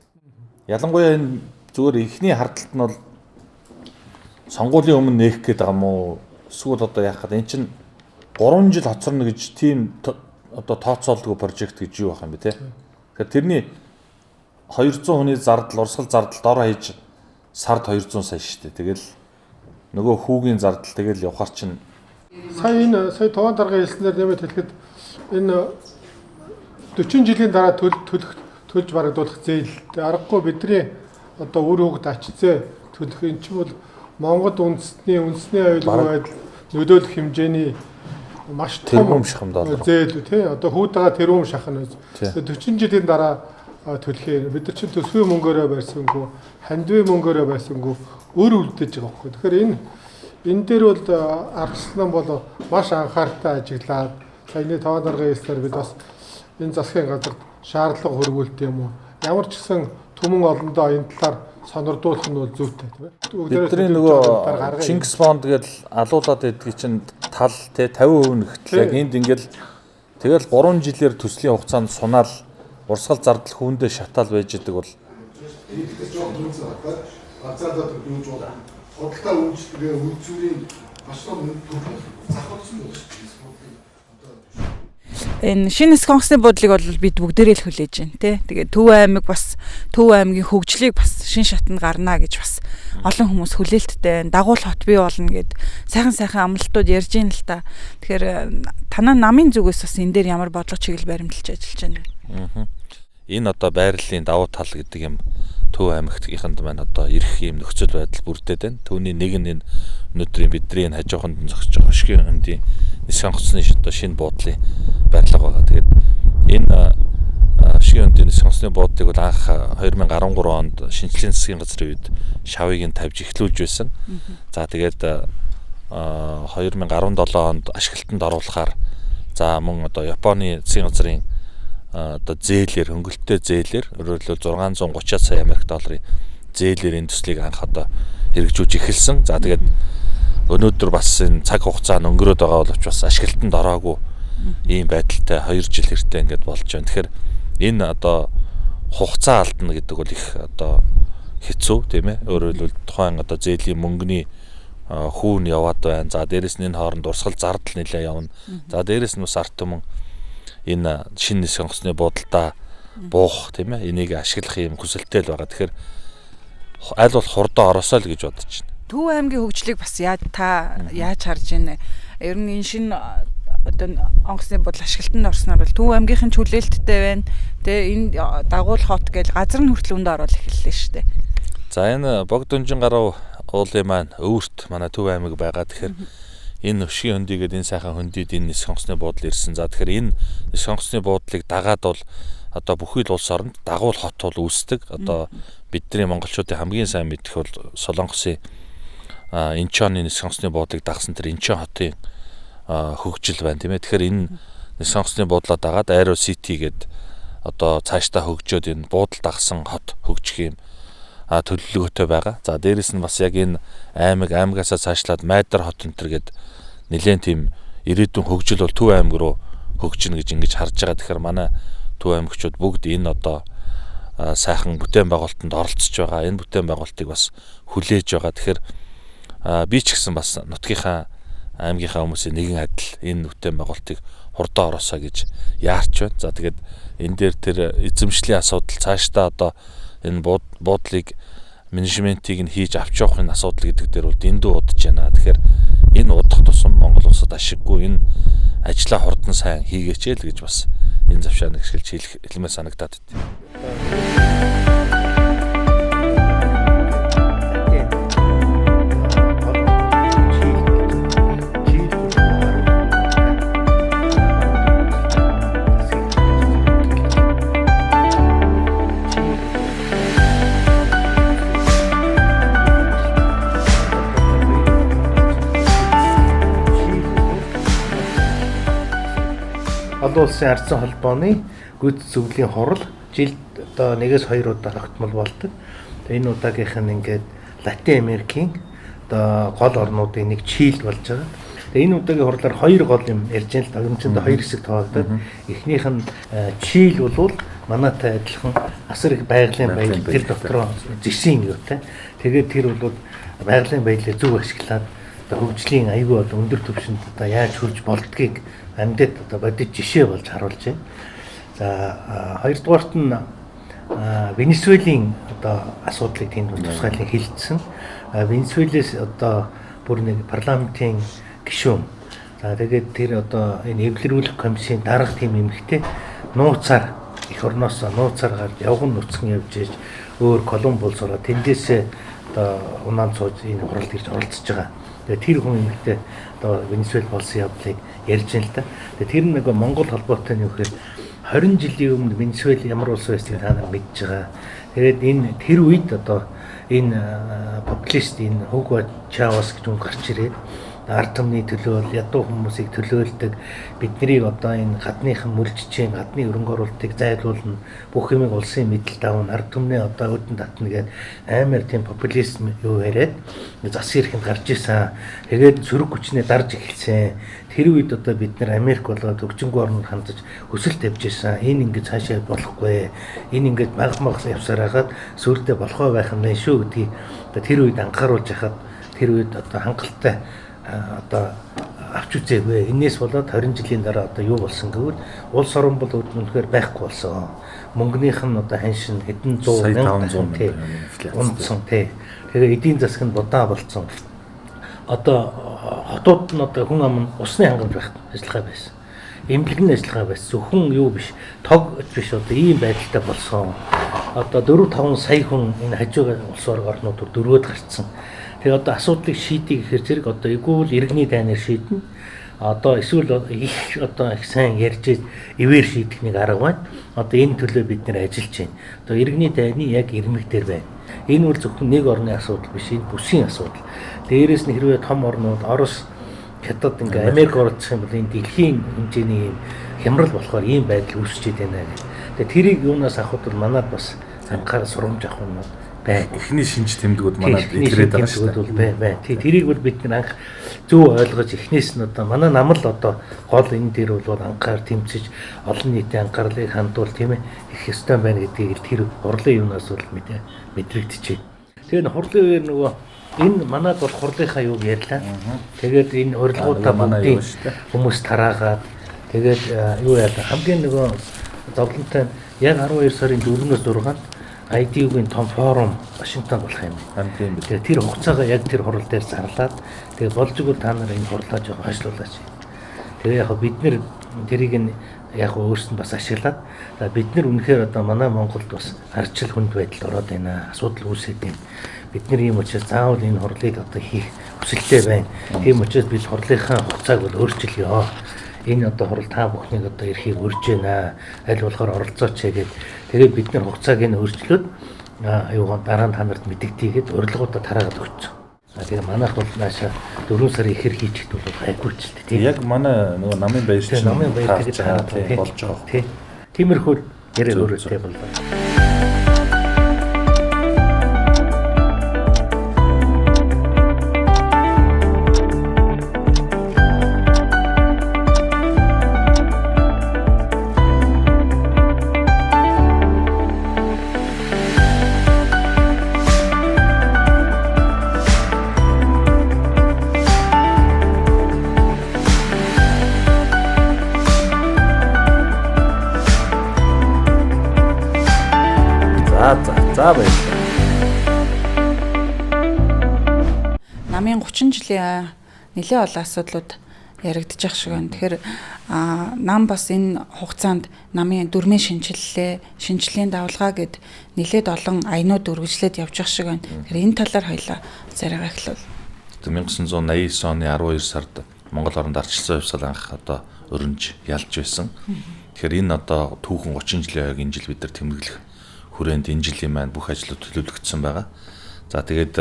Ялангуяа энэ зүгээр ихний хардталт нь бол сонгуулийн өмнө нээх гээд байгаа юм уу? Эсвэл одоо яах гээд эн чинь 3 жил хоцорно гэж тийм одоо тооцоолдгүй прожект гэж юу байх юм бэ те. Тэгэхээр тэрний 200 хүний зардал, урсгал зардал дор хаяж сард 200 сая шүү дээ. Тэгэл нөгөө хүүгийн зардал тэгэл явахар чинь
сая ТУВААН даргын хэлснээр нэмээд хэлэхэд энэ 40 жилийн дараа төлж барагдуулах зээл аргагүй бидний одоо үр хөвгт ачцээ төлөх энэ ч бол Монгол үндэсний аюулгүй байдал нөлөөлөх хэмжээний маш том зээл тий одоо хүүдага тэрүүн шахна 40 жилийн дараа төлөхийн бид нар чинь төсвийн мөнгөөрөө барьсангүй хандивын мөнгөөрөө барьсангүй өөр үлдээж байгаа байхгүй. Тэгэхээр энэ дээр бол ардчсан бол маш анхааралтай ажиглаад саяны таван даргын хэлснээр бид бас энэ засгийн газарт шаардлага хөрвүүлт юм уу? Ямар ч гэсэн түмэн олондоо энэ талаар сонирдуулах нь бол зүйтэй тийм ээ.
Бидний нөгөө Чингис бонд гэж алуулаад байдгийг чинь тал те 50% нэгтэл яг энд ингээл тэгэл 3 жилээр төслийн хугацаанд сунаал урсгал зардал хүүндээ шатаал байж идэг бол
Азаадад юуж бол худалдаа үйлчлэгээ үйлчлэгийн маш том төвхөн захиалсан байна шүү дээ.
Энэ шинэ сонгоцны бодлыг бол бид бүгдээрээ л хүлээж байна тий. Тэгээд Төв аймаг бас Төв аймгийн хөгжлийг бас шин шатанд гарна гэж бас олон хүмүүс хүлээлттэй байна. Дагуул хот бий болно гэд сайхан амлалтууд ярьж ийн л та. Тэгэхээр танаа намын зүгээс бас энэ дээр ямар бодлого чиглэл баримталж ажиллаж байна вэ?
Энэ одоо байрлалын давуу тал гэдэг юм Төв аймагтгийнханд маань одоо ирэх юм нөхцөл байдал бүрдээд байна. Түүний нэг нь энэ өнөөдрийн бидний энэ хажууханд зогсож байгаа хөшгийн хөндийн нис сонгоцны одоо шинэ буудлын барилга байгаа. Тэгээд энэ хөшгийн хөндийн нис сонгоцны буудлыг бол анх 2013 онд шинжлэлийн засгийн газрын үед шавыг нь тавьж эхлүүлж байсан. За тэгээд 2017 онд ашиглалтанд оруулахаар за мөн одоо Японы засгийн газрын одоо зээлээр хөнгөлөлттэй зээлээр өөрөөр хэлбэл 630 сая Америк долларын зээлээр энэ төслийг анх одоо хэрэгжүүлж эхэлсэн. За тэгээд өнөөдөр бас энэ цаг хугацаа нь өнгөрөөд байгаа боловч бас ашиглалтанд ороогүй ийм байдалтай 2 жил хэртэ ингээд болж байна. Тэгэхээр энэ одоо хугацаа алдна гэдэг бол их одоо хэцүү тийм ээ. Өөрөөр хэлбэл тухайн одоо зээлийн мөнгөний хүүн яваад байна. За дээрэс нь энэ хооронд урсгал зардал нэлээд явна. За дээрэс нь бас арт түмэн энэ шинэ сонгоцны буудалдаа буух тийм ээ. Энийг ашиглах юм хүсэлтэй л байгаа. Тэгэхээр аль бол хурдаа ороосоо л гэж бодож байна.
Төв аймгийн хөгжлийг бас яаж харж байна? Ер нь энэ шинэ одоо онгоцны бодол ашиглалтанд орсноор бол Төв аймгийнхэн ч хүлээлттэй байна. Тэгээ энэ дагуул хот гэж газар нь хүртэл өндөө оруулах эхэллээ шүү дээ.
За энэ Богдөнжин гарав уулын маань өвөрт манай Төв аймаг байгаа. Тэгэхээр энэ хөшгийн хөндийгээд энэ сайхан хөндийд энэ нис сонгоцны буудал ирсэн. За тэгэхээр энэ нис сонгоцны буудлыг дагаад бол одоо бүхий л улс оронд дагуул хот бол үүсдэг. Одоо бидний монголчуудын хамгийн сайн мэдэх бол Солонгосын Инчоны нис сонгоцны буудлыг дагсан тэр Инчон хотын хөгжил байна тийм ээ. Тэгэхээр энэ нис сонгоцны буудлаа дагаад Aero City гээд одоо цаашдаа хөгжөөд энэ буудал дагсан хот хөгжих юм төлөвлөгөөтэй байгаа. За дээрэс нь бас яг энэ аймагасаа цаашлаад Майдар хот өнтер гээд нэлээд тийм ирээдүйн хөгжил бол Төв аймаг руу хөгжинэ гэж ингэж харж байгаа. Тэгэхээр манай Төв аймагчууд бүгд энэ одоо сайхан бүтээн байгуулалтанд оролцож байгаа. Энэ бүтээн байгуулалтыг бас хүлээж байгаа. Тэгэхээр би ч гэсэн бас нутгийнхаа аймгийнхаа хүмүүсийн нэгэн адил энэ бүтээн байгуулалтыг хурдаа ороосоо гэж яарч байна. За тэгээд энэ дээр тэр эзэмшлийн асуудал цаашдаа одоо энэ буудлыг менежментийг нь хийж авч явахын асуудал гэдэг дээр бол дэндүү удаж байна. Тэгэхээр энэ удах тусам Монгол улсад ашиггүй энэ ажлаа хурдан сайн хийгээч л гэж бас энэ завшааныг ашиглаж хэлмээр санагдаад байна.
Олон улсын ардсан холбооны гүйцэтгэх зөвлөлийн хурал жилд одоо 1-2 удаа тогтмол болдог. Энэ удаагийнх нь ингээд Латин Америкийн одоо гол орнуудын нэг Чили болж байгаа. Энэ удаагийн хурлаар 2 гол юм ярьж байна л да. Өнөөдөр 2 хэсэг тоогдоод эхнийх нь Чили бол манайтай адилхан асар их байгалийн байдал тэр дотроо зэсийн юутай. Тэгээд тэр бол байгалийн байдлыг зөв ашиглаад хөгжлийн аюул бол өндөр түвшинд одоо яаж хөрж болдгийг амьдад одоо бодит жишээ болж харуулж байна. За хоёрдугаарт нь Венесуэлийн одоо асуудлыг тэнд тусгайлан хилцсэн. Венесуэлээс одоо бүр нэг парламентын гишүүн. За тэгээд тэр одоо энэ эвлэрүүлэх комиссийн дарга тийм эмэгтэй нууцаар их орноос нууцаар гарч явган нуцхан явж ийж өөр Колумб улс ороо тэндээсээ одоо унаан цууж энэ хуралд ирж оролцож байгаа. Тэгээ тэр хүн эмэгтэй одоо Венесуэл болсон явдлыг ярьж байна л да. Тэгээ тэр нэг Монгол холбоотой нь юу гэхээр 20 жилийн өмнө Венесуэл ямар улс байсныг та нар мэдж байгаа. Тэгээд энэ тэр үед одоо энэ популист энэ Хуго Чавес гэж хүн гарч ирээд ард түмний төлөө ядуу хүмүүсийг төлөөлдөг биднийг одоо энэ гадныхан мүлжижийн гадны өрөнгө оруулалтыг зайлуулна бүх юмыг улсын мэдэлд авна ард түмний одоо өдөн татна гэдэг амар тийм популизм юу яриад зас ирэхэнд гарч исэн. Тэгээд сөрөг хүчнээ дарж эхэлсэн. Тэр үед одоо бид нэр Америк болоод хөгжингөө орнд хандаж өсөлт тавьж исэн. Энэ ингэж цаашаа болохгүй. Энэ ингэж магмах явсаар хагаад сүрдээ болохоо байх юм байна шүү гэдгийг одоо тэр үед анхааруулж хахад тэр үед одоо хангалттай одоо авч үзээгүй. Энээс болоод 20 жилийн дараа одоо юу болсон гэвэл улс орон бол үнэхээр байхгүй болсон. Мөнгөнийх нь одоо ханшин хэдэн 100 мянган унтсан тий. Тэгээ эдийн засаг нь будаа болцсон. Одоо хотууд нь одоо хүн ам нь усны хангамж байх ажиллагаа байсан. Эмнэлгийн ажиллагаа байсан. Зөвхөн юу биш, тог биш одоо ийм байдалтай болсон. Одоо 4-5 сая хүн энэ хажуугаар улс орнууд дөрвөөд гарцсан. Тэгээ одоо асуудлыг шийдэх гэхээр зэрэг одоо игүүл иргэний дайнаар шийднэ. Одоо эсвэл их одоо их сайн ярьж ивэр шийдэх нэг арга байна. Одоо энэ төлөө бид нэр ажиллаж байна. Одоо иргэний дайны яг ирмэг дээр байна. Энэ бол зөвхөн нэг орны асуудал биш, энэ бүсийн асуудал. Дээрээс нь хэрвээ том орнууд Орос, Хятад ингээ Америк орцох юм бол энэ дэлхийн хэмжээний юм хямрал болохоор ийм байдал үүсчихэд байна гэх. Тэгээ тэрийг юунаас авах бол манад бас анхаарал сурамж авах юм байна.
Эхний шинж тэмдгүүд манад илрээд байгаа шүү дээ.
Бай. Тэрийг бол бид анх зөв ойлгож эхнээс нь одоо манай нам л одоо гол энэ дээр бол анхаар тэмцэж олон нийтийн анхаарлыг хандуул тийм ээ их ёстой байна гэдгийг тэр хурлын юунаас бол мэдрэгдэжээ. Тэгээ хурлын үеэр нөгөө энэ манад бол хурлынхаа юуг ярьлаа. Тэгээд энэ урилгуудаа бүгдийг хүмүүс тараагаад тэгээд юу яа хамгийн нөгөө зовлонтой яг 12 сарын 4-өөс 6-нд IDU-гийн том форум Вашингтон болох юм.
Тийм үү.
Тэгээ тэр хугацаагаа яг тэр хурал дээр зарлаад тэгээ болж игэл та нар энэ хурлаа жоо хойшлуулаач. Тэгээ яг бид нэр тэрийг нь яг өөрсөнд бас ашиглаад бид нар үнэхээр одоо манай Монголд бас арчил хүнд байдалд ороод байна. Асуудал үүсээд байна. Бид нар ийм учраас заавал энэ хурлыг одоо хийх хүсэлтэй байна. Тийм учраас бид хурлынхаа хугацааг бол өөрчилъё. Энэ одоо хурал та бүхнийг одоо эрхийг өрж байна. Аль болохоор оролцооч гэдэг. Тэгээд бид нар хугацааг нь өөрчлөөд аюугаа дараа нь та нарт мэдэгдээгээд урилгуудаа тараагаад өгсөн. Тэгээ манайх бол нааша 4 сарын ихэр хийчихд бол гайгүй ч тийм.
Яг манай нөгөө намын баяр чинь
намын баяр гэж хараад
болж байгаа.
Тийм. Тиймэрхүү яриа өөрөөтэй боллоо.
За баярлалаа.
Намын 30 жилийн нэлээд олон асуудлууд яригдчих шиг байна. Тэгэхээр нам бас энэ хугацаанд намын дүрмийн шинжиллийн давалгаа гэд нэлээд олон аянууд үргэлжлээд явж байгаа шиг байна. Тэгэхээр энэ талаар хоёлаа царайгаа эхлэв.
1989 оны 12 сард Монгол оронд ардчилсан хувьсгал анх одоо өрнж ялж байсан. Тэгэхээр энэ одоо түүхэн 30 жилийн хойг энэ жил бид нар тэмдэглэх хүрээнд энэ жилийн маань бүх ажлууд төлөвлөгдсөн байгаа. За тэгээд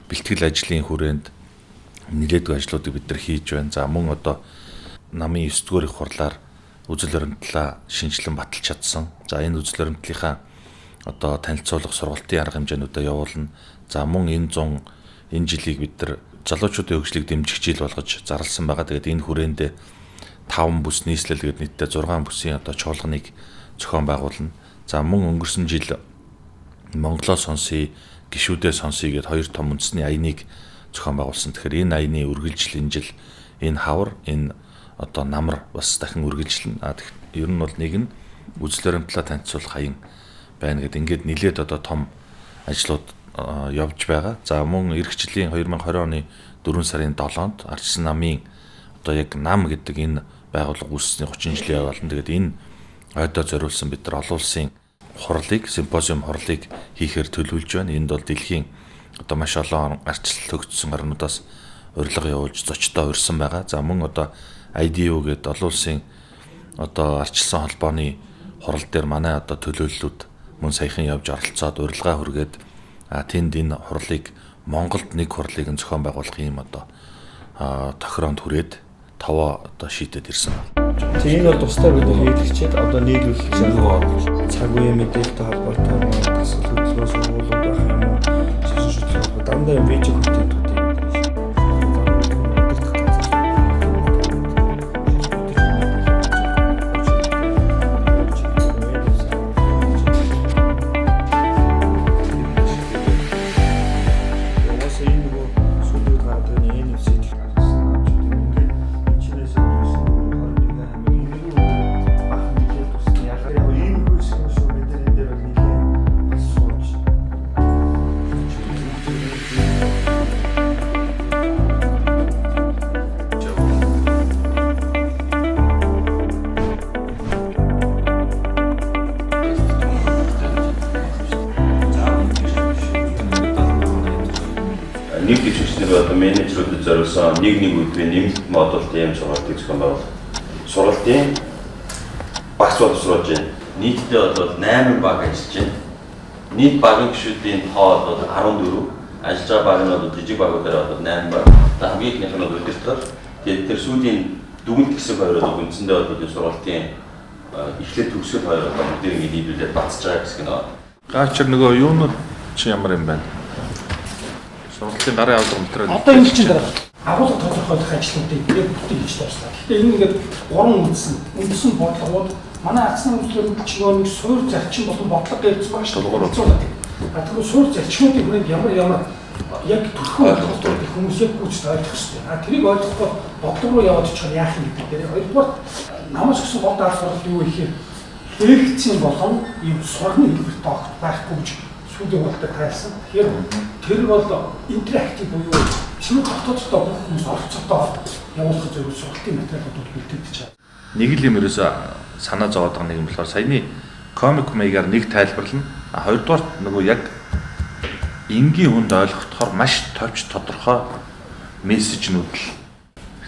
бэлтгэл ажлын хүрээнд нэлээдгүй ажлуудыг бид нар хийж байна. За мөн одоо намын 9 дугаар их хурлаар үзэл баримтлалаа шинжилэн баталж чадсан. За энэ үзэл баримтлалынхаа одоо танилцуулга сургалтын арга хэмжээнүүдээ явуулна. За мөн энэ жилийг бид нар залуучуудын хөгжлийг дэмжих жил болгож зарласан байгаа. Тэгээд энэ хүрээнд 5 бүс нийслэл гээд нийтдээ 6 бүсийн одоо чуулганыг зохион байгуулна. За мөн өнгөрсөн жил Монголоо сонсъё, гишүүдээ сонсъё гээд 2 том үндэсний аяныг зохион байгуулсан. Тэгэхээр энэ аяны үргэлжил энэ жил энэ хавар энэ одоо намар бас дахин үргэлжлэнэ. Ер нь бол нэг нь үзэл баримтлалаа танилцуулах аян байна гэдэг. Ингээд нэлээд одоо том ажлууд явж байгаа. За мөн эх жилийн 2020 оны 4 сарын 7-нд ардчилсан намын одоо яг нам гэдэг энэ байгууллага үүссэний 30 жилийн болно. Тэгээд энэ ойдоо зориулсан бид нар олон улсын хурлыг, симпозиум хурлыг хийхээр төлөвлөж байна. Энд бол дэлхийн одоо маш олон ардчилал төгссөн орнуудаас урилга явуулж зочдоо урьсан байгаа. За мөн одоо IDU гэдэг олон улсын одоо ардчилсан холбооны хурал дээр манай одоо төлөөллүүд мөн саяхан явж оролцоод урилга хүргээд тэнд энэ хурлыг Монголд нэг хурлыг зохион байгуулах юм одоо тохироонд хүрээд 5 одоо шийдэд ирсэн.
Тэгээ энэ бол тусдаа бид хийлгчээд одоо нийлүүлэх цагуян мэдээлэлтэй холбоотой асуулт хөдөлгөөн сургуулиуд байх юм уу шашин шүтлэг дандаа юм вижиг хүртэл
нэг гişгчнэр одоо менежерүүдэд зориулсан нэг өдрийн нэмэлт модулт ийм сургалтыг зохион байгуулах. Сургалтын багц боловсруулж байна. Нийтдээ бол 8 баг ажиллаж байна. Нийт багийн гишүүдийн тоо бол 14. Ажиллаж байгаа баг нь бол жижиг багуудаар бол 8 баг. Хамгийн ихнийх нь бол өдөртөр. Тэгээд тэр сүүлийн дүгнэлт хэсэг хоёр бол үндсэндээ бол энэ сургалтын эхлэл төгсгөл хоёр одоо бүгдийг нийлүүлээд батсаж байгаа гэсэн нь.
Гаачир нөгөө юунууд чи ямар юм байна? Сургалтын гарын авдаг материал.
Одоо энэ чинь дараа агуулга тодорхойлох ажлуудыг бүгд хийж дуслаа. Гэхдээ энэ ингээд 3 үндсэн бодлогууд манай акцны үйлчлэгүүд ч нэг суур зарчим болон бодлого гэрцсэн байгаа шүү дээ. Тэгэхээр суур зарчмуудын хүрээнд ямар яг төрхөө ойлголтууд хүмүүс яг гүйцэд ойлгох хэрэгтэй. Тэрийг ойлгохгүй бодлого руу яваад очих нь яах юм гэдэг дээр. Хоёрдугаар намаас гэсэн гол даал сургалт юу гэхээр лекцийн болон ийм сурганы хэлбэрт огт байхгүй гэж сүүлийн хугацаанд тайлсан. Тэгэхээр тэр бол интерактив буюу шинэ хотуудтай бүх хүмүүс оролцоотой явуулах зөв сургалтын материалууд бэлтгэж байгаа.
Нэг л юм ерөөсө санаа зовоод байгаа нэг юм болохоор саяны комик маягаар нэг тайлбарлана. Хоёрдугаар нөгөө яг энгийн хүнд ойлгохоор маш товч тодорхой мессежнүүд л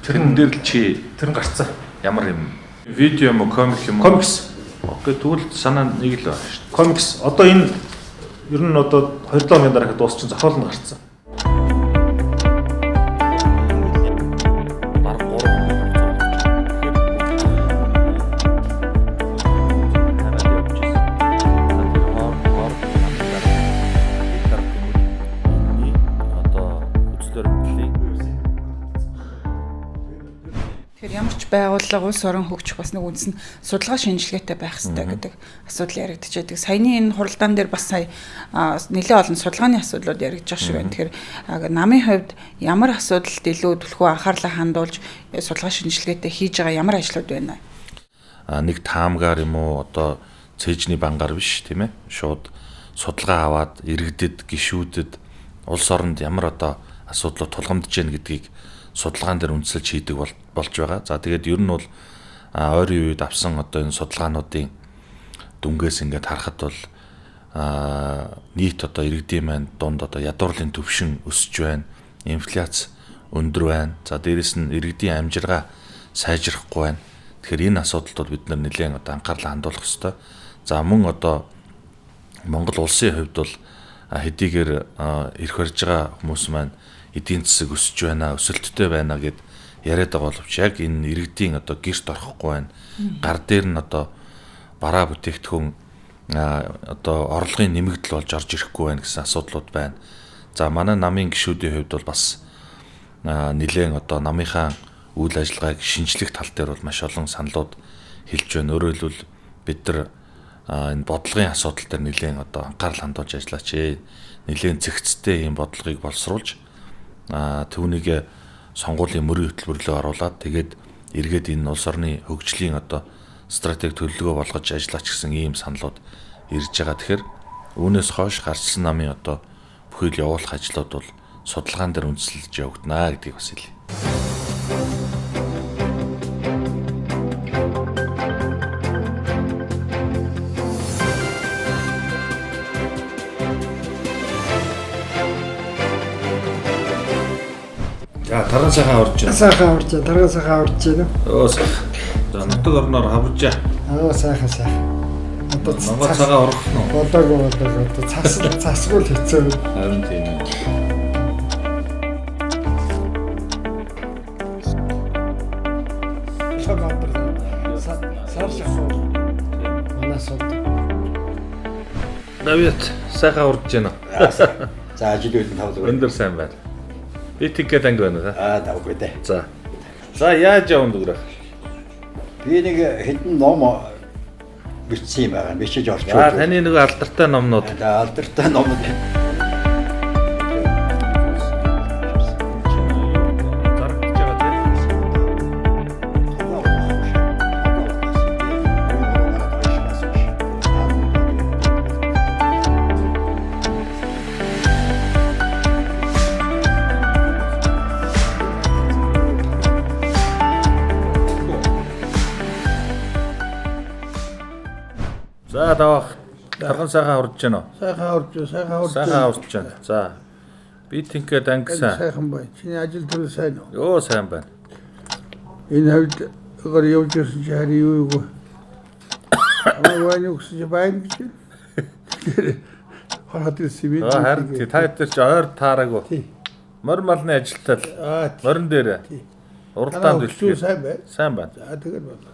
тэрэн дээр л чи
тэр гарцсан.
Ямар юм видео юм уу комик юм уу?
Комикс.
Окей, тэгвэл санаа нэг л байна шүү дээ.
Комикс. Одоо энэ ер нь одоо 27 оны дараа дуусчин зохиол нь гарцсан.
Ямар ч байгууллага улс орон хөгжих бас нэг үндсэн судалгаа шинжилгээтэй байх хэрэгтэй гэдэг асуудал яригдж байдаг. Саяны энэ хуралдаан дээр бас сая нэлээд олон судалгааны асуудлууд яригдж байгаа шиг байна. Тэгэхээр намын хувьд ямар асуудалд илүү түлхүү анхаарлаа хандуулж судалгаа шинжилгээтэй хийж байгаа ямар ажлууд байна вэ?
Нэг таамгаар юм уу одоо цэжний бангаар биш тийм ээ. Шууд судалгаа аваад иргэдэд, гишүүдэд улс оронд ямар одоо асуудлууд тулгамдж байна гэдгийг судалгаан дээр үндэслэж хийдэг болж байгаа. За тэгээд ер нь бол ойрын үед авсан одоо энэ судалгаануудын дүнгээс ингээд харахад бол нийт одоо иргэдийн маань дунд одоо ядуурлын төвшин өсөж байна. Инфляц өндөр байна. За дээрэс нь иргэдийн амжиргаа сайжрахгүй байна. Тэгэхээр энэ асуудалд бид нар нэлээд одоо анхаарлаа хандуулах ёстой. За мөн одоо Монгол улсын хувьд бол хэдийгээр ирэх барьж байгаа хүмүүс маань эдийн засаг өсөж байна, өсөлттэй байна гэд яриад байгаа боловч яг энэ иргэдийн одоо гэрт орохгүй байна. Гар дээр нь одоо бараа бүтээгдэхүүн одоо орлогын нэмэгдэл болж орж ирэхгүй байна гэсэн асуудлууд байна. За манай намын гишүүдийн хувьд бол бас нэлээд одоо намынхаа үйл ажиллагааг шинжлэх тал дээр бол маш олон саналууд хэлж байна. Өөрөөр хэлбэл бид нар энэ бодлогын асуудал дээр нэлээд одоо анхаарал хандуулж ажиллаач. Нэлээд зэгцтэй ийм бодлогыг боловсруулж түүнийг сонгуулийн мөрийн хөтөлбөрлөө оруулаад тэгээд эргээд энэ улс орны хөгжлийн одоо стратеги төлөвлөгөө болгож ажиллаач гэсэн ийм саналууд ирж байгаа. Тэгэхээр үүнээс хойш гарчсан намын одоо бүхэл явуулах ажлууд бол судалгаан дээр үндэслэж явагдана гэдгийг бас хэлье. Таран сайхан орж байна.
Сайхан орж байна. Таран сайхан орж байна.
Оо сайхан. За нутаг орноор хавржаа.
Сайхан. Одоо
Монгол цагаан орох нь уу?
Болоогүй. Одоо цасгүй л хэцүү.
Харин тийм ээ.
Манаас бол
Давид сайхан урдж байна.
За ажил үйл тавлаг.
Өндөр сайн байна. Би тэгээд анги байна.
Давгүй дээ.
За. За яаж явна дүгрэх?
Би нэг хэдэн ном бичсэн юм байгаа. Бичиж орчуулсан.
Таны нэг алдартай номнууд.
Алдартай номнууд.
За давах. Тархан сайхан урдж байна уу?
Сайхан
урдж байна. За. Би тинхэд анги сайн.
Сайхан байна. Чиний ажил төрөл сайн уу?
Йоо сайн байна.
Энэ хавьд гэр явж ирсэн чи хари юу юу. Амаа гэж байна гэж. Хараад ирсэн би.
Харин та тэр чи ойр таараагүй. Морь малны ажилтал. Морин дээр. Уралдаанд
үлдээ. Сайн байна.
Сайн байна.
За тэгэл байна.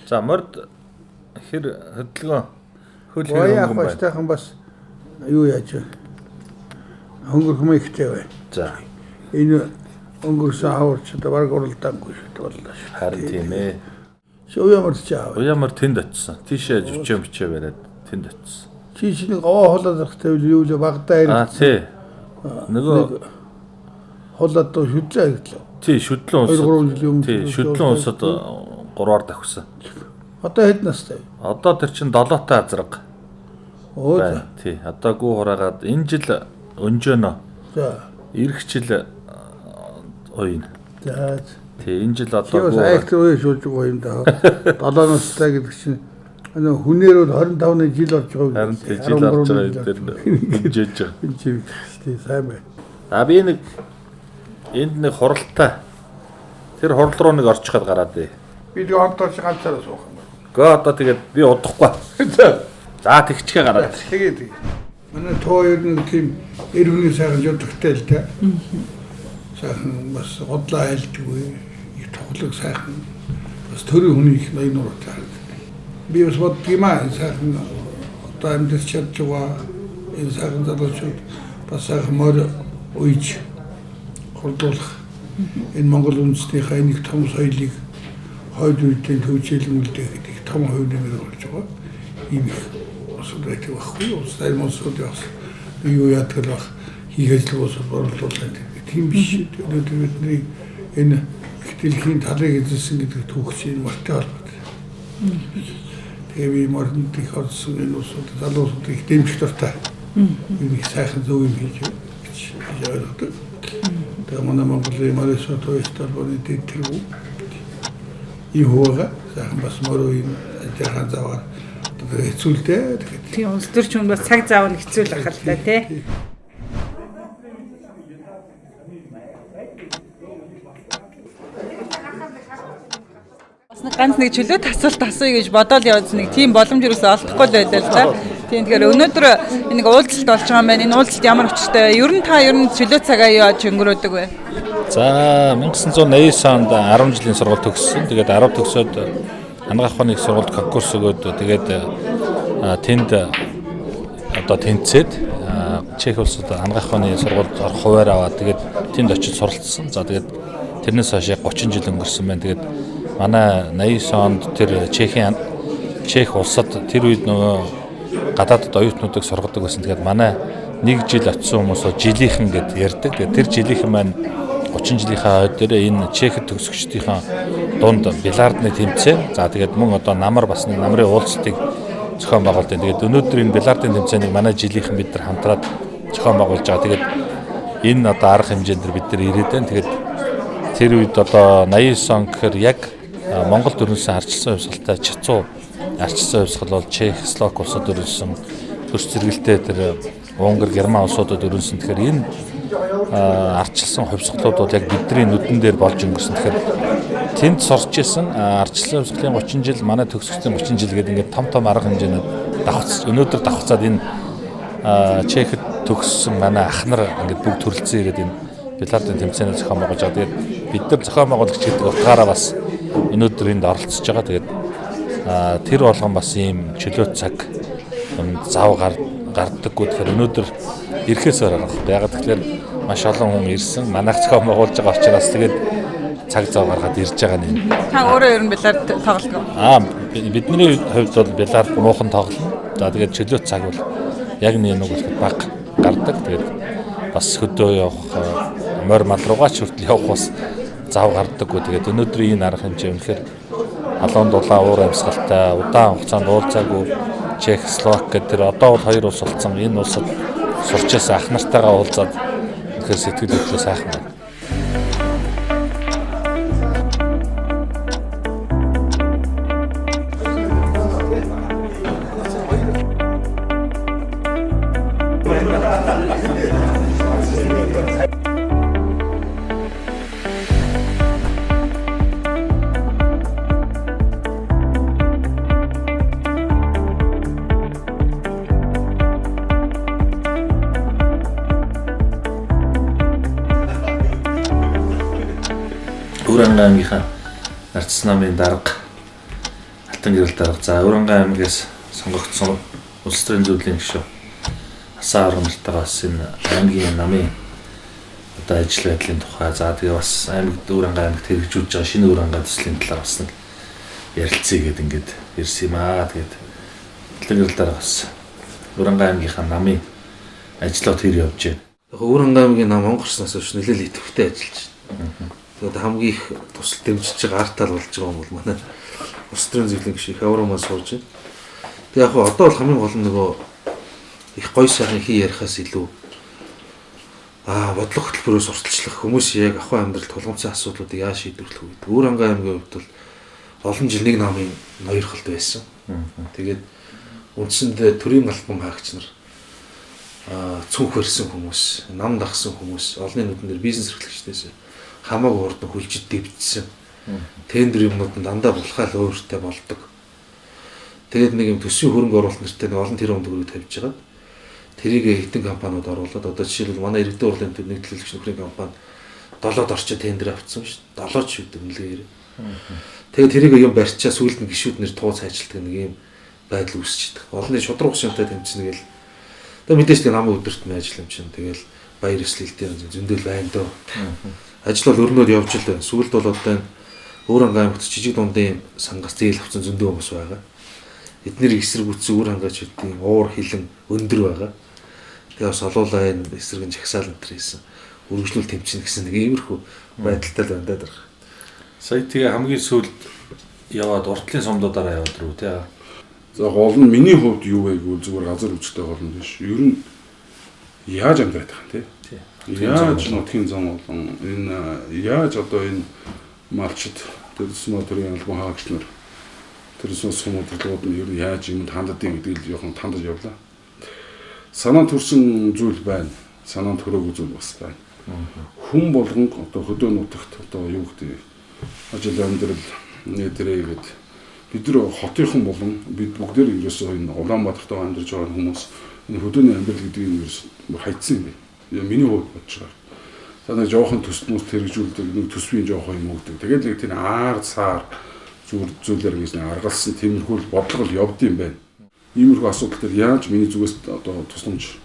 За морд хэр хөдөлгөөн хөл
хөнгөн байна. Яахын бас юу яаж вэ? Хөнгөрөх ихтэй байна.
За.
Энэ өнгөрсөн хаварч бараг уралдаангүй шүү дээ.
Харин тийм ээ.
Уяамар ч аа.
Уяамар тэнд очсон. Тийшээ бичээ бариад тэнд очсон.
Чи чинь гоо холоод захтай юу л багтаа ирэх.
Тий. Нөгөө
холоод шүдлээ гэтлээ.
Тий, шүдлэн унсад. Тий, шүдлэн унсад 3-аар давхсан.
Одоо хэд настай?
Одоо тэр чин 7-тай азраг.
Оо за.
Тий, одоо гүү хураагаад энэ жил өнжөнө.
За.
Ирэх жил ойн.
За.
Тий, энэ жил одоо
гүү айхт үе шүүлж байгаа юм да. 7 настай гэдэг чинь хүнээр бол 25-ны жил орж байгаа.
Харин тий, жил орж байгаа тэр өнжөөж байгаа.
Тий, сайн байна.
Би нэг энд нэг хуралтай. Тэр хурал руу нэг орчиход гараад бай.
Би тэг онтооч ганцаараа суух юм.
Гээ одоо тэгээд би удахгүй. За тэгчгээ гараад.
Тэгээд манай тоо ер нь тийм эрүүний сайхан жодогтой л дээ. Сайхан бас годлоо айлтгүй. Их тоглог сайхан. Бас төрийн хүний их ноён нуртай. Би бас бодгийм аа сайхан одоо амьдч чадж байгаа энэ сайхан залуучууд бас сайхан морь үйж хордуулах энэ Монгол үндэстнийхээ нэг том соёлыг хойд үеийн төвчээлэн үлдээх их том хувь нэмэр болж байгаа. Ийм их осод байдаг байхгүй юу? Улстай мосод яас. Юу яадаг байх хийх ажлаас борлуулаад тийм биш. Өнөөдөр бидний энэ их дэлхийн талыг эзэлсэн гэдэг түүхчийн мөртэй холбоотой. Тэгээ би морьд их орсон энэ усууд залуусууд их дэмжих дуртай. Энэ их сайхан зөв юм хийж ойлгодог. Тэгээ манай Монголын морьсоо тоёстой болны тэргүү Ихөөга сайхан бас мөрөө юм ажиахан заваар хэцүүлдэ.
Тийм улс төр ч юм бас цаг заав нь хэцүү л ахал та тий. Бас нэг ганц нэг чөлөөт асуулт асууя гэж бодоод явсан нэг тийм боломж юусоо олдохгүй л байлаа л да. Тийм тэгэхээр өнөөдөр нэг уулзалт болж байгаа юм байна. Энэ уулзалт ямар учиртай вэ? Ер нь чөлөөт цагаа яаж өнгөрөөдөг вэ?
За 1989 онд 10 жилийн сургууль төгссөн. Тэгээд 10 төгсөөд хангаах ухааны их сургуульд конкурс өгөөд тэгээд тэнд одоо тэнцээд Чех улсад хангаах ухааны сургуульд орох хуваар аваад тэгээд тэнд очиж суралцсан. За тэгээд тэрнээс хойш 30 жил өнгөрсөн байна. Тэгээд манай 89 онд тэр Чех улсад тэр үед нөгөө гадаадд оюутнуудыг сургадаг байсан. Тэгээд манай нэг жил очисон хүмүүс жилийнхэн гэд ярьдаг. Тэгээд тэр жилийнхэн маань 30 жилийнхаа хойд дээр энэ Чехэд төгсөгчдийн дунд бильярдны тэмцээн. За тэгээд мөн одоо намар бас нэг намрын уулзалтыг зохион байгуулдаг. Тэгээд өнөөдөр энэ бильярдын тэмцээнийг манай жилийнхэн бид нар хамтраад зохион байгуулж байгаа. Тэгээд энэ одоо арга хэмжээнд бид нар ирээд байна. Тэгээд тэр үед одоо 89 он гэхээр яг Монгол дөрвсөн арчилсан хувьсгалтай Чацуу арчилсан хувьсгал бол Чех, Словак улсууд дөрвсөн төрч зэрэгэлтэй тэр Унгар, Герман улсуудад дөрвсөн. Тэгэхээр энэ арчилсан хувьсгалууд бол яг бидний нүдэн дээр болж өнгөрсөн. Тэгэхээр тэнд сурч исэн арчилсан хувьсгалын 30 жил, манай төгсгчдийн 30 жил гэдэг ингээд том арга хэмжээнд өнөөдөр давхцаад энэ Чехэд төгссөн манай ах нар ингээд бүгд төрөлцсөн ирээд энэ бильярдын тэмцээний зохион байгуулж байгаа. Тэгээд бид нар зохион байгуулагч гэдэг утгаараа бас өнөөдөр энд оролцож байгаа. Тэгээд тэр болгон бас ийм чөлөө цаг зав гардаггүй. Тэгэхээр өнөөдөр ирэхээс байгаа. Яг тэгэхээр маш олон хүн ирсэн. Манайх зохион байгуулж байгаа учраас тэгээд цаг зав гаргаад ирж байгаа юм.
Та өөрөө ер нь бильярд тоглодог уу?
Бидний хувьд бол бильярд муухан тоглоно. За тэгээд чөлөө цаг бол яг нэг бол баг гардаг. Тэгээд бас хөдөө явах морь мал руугаа ч хүртэл явах бас зав гардаггүй. Тэгээд өнөөдрийн энэ арга хэмжээ үнэхээр халуун дулаан уур амьсгалтай удаан хугацаанд уулзаагүй Чех, Словак гэдэг тэр одоо бол хоёр улс болсон. Энэ улсад сурчаас ах нартайгаа уулзаад тэгэхээр сэтгэл хөдлөө сайхан байна. Уранга аймгийнхаа Арцс намын дарга Алтан гэрэл дарга. За Уранга аймгаас сонгогдсон улс төрийн зөвлөлийн гишүүн Асаа Аргамартаагаас энэ аймгийн намын одоо ажил байдлын тухай за тэгээ бас аймагт Уранга аймагт хэрэгжүүлж байгаа шинэ Уранга төслийн талаар бас нэг ярилцъя гэдэг ингээд ирсэн юм аа. Тэгээд Алтан гэрэл дарга бас Уранга аймгийнхаа намын ажлууд хэр явж байна.
Уранга аймгийн нам онгорсноос хойш нэлээд идэвхтэй ажиллаж байна. Тэгээд хамгийн их тусал дэмжиж байгаа артаал болж байгаа юм бол манай улс төрийн зөвлөлийн гишүүн Хаврамаас сурж байна. Тэгээд яг одоо бол хамгийн гол нь нөгөө их гоё сайхан хий ярихаас илүү бодлого хөтөлбөрөөс урталчлах хүмүүс яг ахуй амьдрал тулгамцсан асуудлуудыг яаж шийдвэрлэх вэ гэдэг. Уранга аймгийн хувьд бол олон жил нэг намын ноёрхолд байсан. Тэгээд үндсэндээ төрийн албан хаагч нар цүнх барьсан хүмүүс, нам дагсан хүмүүс, олонний нүдэн дээр бизнес эрхлэгчдээс хамаагүй хурдан хүлжид дэвжсэн. Тендер юмнууд нь дандаа булхаал өөртөө болдог. Тэгээд нэг юм төсвийн хөрөнгө оруулалт нэртэй нэг олон тэрбум төгрөг тавьж байгаа. Тэрийг хэдэн компаниуд оруулаад одоо жишээлбэл манай иргэдийн урлын төв нэгтлэгч нөхрийн компани 7-д орчоо тендер авцсан шүү дээ. 7 ч шүү дээ. Тэгээд тэрийг юм барьчаа сүүлд нь гişүүд нэр туу цайжилдаг нэг юм байдал үүсчихдээ. Олонний шудраг шимтэй тэмцэнэ гээл. Тэгээд мэдээж тийм намын өдөрт мэ ажил юм чинь. Тэгэл баяр ёслолтын зөндөл байна дөө. Ажил бол өрнөд явж л байна. Сүүлд бол одоо энэ Уранга аймагт жижиг дундын сангаас зээл авсан зөндөө хүмүүс байгаа. Эднэрийг эсэргүүцсэн Урангач гэдэг уур хилэн өндөр байгаа. Тэгээ бас олуулаа энэ эсрэг нь жагсаал энэ хийсэн. Үргэлжлүүл тэмцэнэ гэсэн нэг иймэрхүү байдалтай л байна даа.
Сая тэгээ хамгийн сүүлд яваад уртлын сумдуудаараа яваад руу тий.
За гол нь миний хувьд юу вэ гэвэл зүгээр газар үстэй гол нь биш. Ер нь яаж амьдрах юм тий. Яаж нутгийн зам болон энэ яаж одоо энэ малчд тэрс моторын албан хаагч нар тэрс сумуудууд нь ер нь яаж юм ханддаг гэдэг л жоохон тандаж явлаа. Санаа төрсэн зүйл байна. Санаанд төрөөгүй зүйл бас байна. Хүн болгон одоо хөдөө нутагт одоо юу гэдэг ажил амьдрал нэтэрээ гэдэг бид нар хотынхан болон бид бүгдээр ерөөсөө энэ Улаанбаатарт амьдарч байгаа хүмүүс энэ хөдөөний амьдрал гэдгийг ерөөсөө хайцсан юм байна. Миний хувьд бодож байгаа. Санаа жоохон төсмөс хэрэгжүүлдэг нэг төсвийн жоохон юм өгдөг. Тэгээд нэг тийм аар цаар зүйлээр гэж аргалсан тиймэрхүү бодлого явд юм байна. Иймэрхүү асуудал дээр яаж миний зүгээс одоо тусламж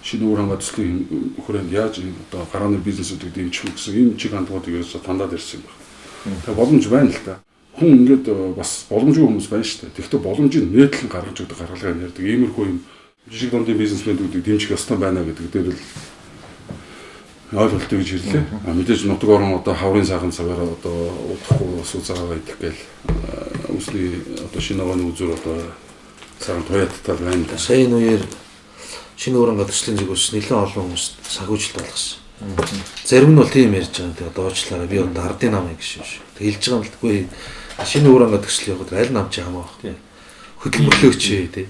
шинэ Уранга төслийн хүрээнд яаж одоо гарааны бизнесүүдийг дэмжих гэсэн ийм чиг хандлагуудыг ерөөсөө тандаад ирсэн байна. Тэгээ боломж байна л да. Хүн ингээд бас боломжгүй хүмүүс байна шүү дээ. Тэгэхдээ боломжийг нээдлэн гаргаж өгдөг гаргалгаа нэрдэг. Иймэрхүү юм жижиг дундын бизнесмэнүүдийг дэмжих ёстой байна гэдэг дээр л ойлголт өгж ирлээ. Мэдээж нутаг орон одоо хаврын сайхан цагаараа одоо удахгүй сууцаагаа идэх гээл үсний одоо шинэ оны үзүүр одоо сайхан туяаттай байна.
Сайн үеэр шинэ Уранга төслийн зүгээс нэлээд олон хүмүүс сагүйчлалт болгосон. Зарим нь бол тийм ярьж байгаа. Тэгээ одоо уучлаарай би одоо ардын намын гишүүн шүү. Тэг хэлж байгаа юм л үгүй шинэ Уранга төсөл яваад аль нам ч хамаа баг. Хөдөлмөрлөөч тий.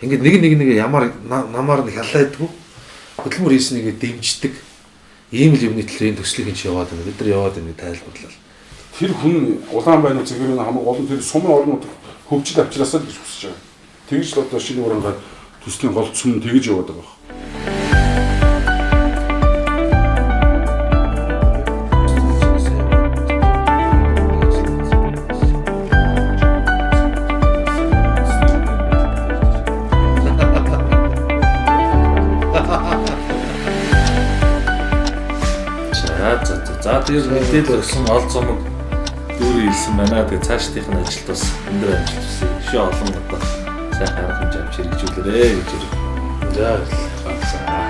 Ингээд нэг ямар намаар нь хялаадгүй хөдөлмөр хийснийг дэмждэг. Ийм л юмны төлөв төслийг нь яваад байна. Бид нар яваад байна тайлбарлал.
Тэр хүн улаан байна уу зэрэг хамаг олон тэр сумын орнууд хөгжил авчраасаа л гэж хүсэж байгаа. Тэгж л одоо шинэ Уранга төслийн гол цөм тэгж яваад байгаа.
Тэр мэдээлэл өгсөн ол зомог дүүрэн хэлсэн байна. Тэгээ цаашдынх нь ажилд бас өндөр амжилт хүсье. Шээ олон одоо сайхан арга хэмжээ авч хэрэгжүүлээрэй гэж хэлээ. За баярлалаа.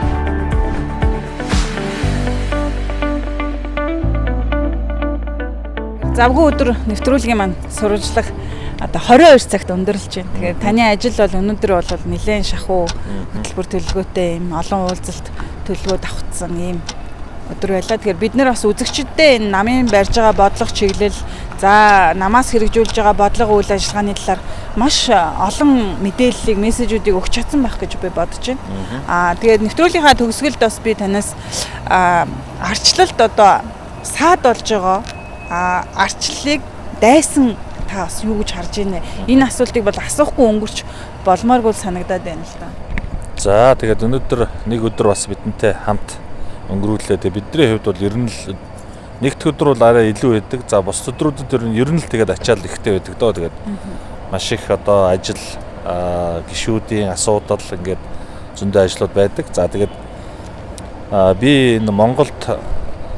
Завгүй өдөр нэвтрүүлгийн маань сурвалжлага одоо 22 цагт өндөрлөж байна. Тэгэхээр таны ажил бол өнөөдөр бол нэлээд шахуу хөтөлбөр төлөвлөгөөтэй юм олон уулзалт төлөвлөгөө давхцсан юм өдөр байлаа. Тэгэхээр бид нар бас үзэгчдэд энэ намын барьж байгаа бодлого чиглэл за намаас хэрэгжүүлж байгаа бодлого үйл ажиллагааны талаар маш олон мэдээллийг мессежүүдийг өгч чадсан байх гэж би бодож байна. Тэгээд нэвтрүүлгийнхаа төгсгөлд бас би танаас арчлалд одоо саад болж байгаа арчлалыг дайсан та бас юу гэж харж байна? Энэ асуултыг бол асуухгүй өнгөрч болмооргүй санагдаад байна л да.
За тэгээд өнөөдөр нэг өдөр бас бидэнтэй хамт өнгөрүүлээ. Тэгээд бидний хувьд бол ер нь л нэгд өдөр бол арай илүү байдаг. За бус өдрүүдэд ер нь л тэгээд ачаал ихтэй байдаг доо. Тэгээд маш их одоо ажил гишүүдийн асуудал ингээд зөндөө ажлууд байдаг. За тэгээд би энэ Монголд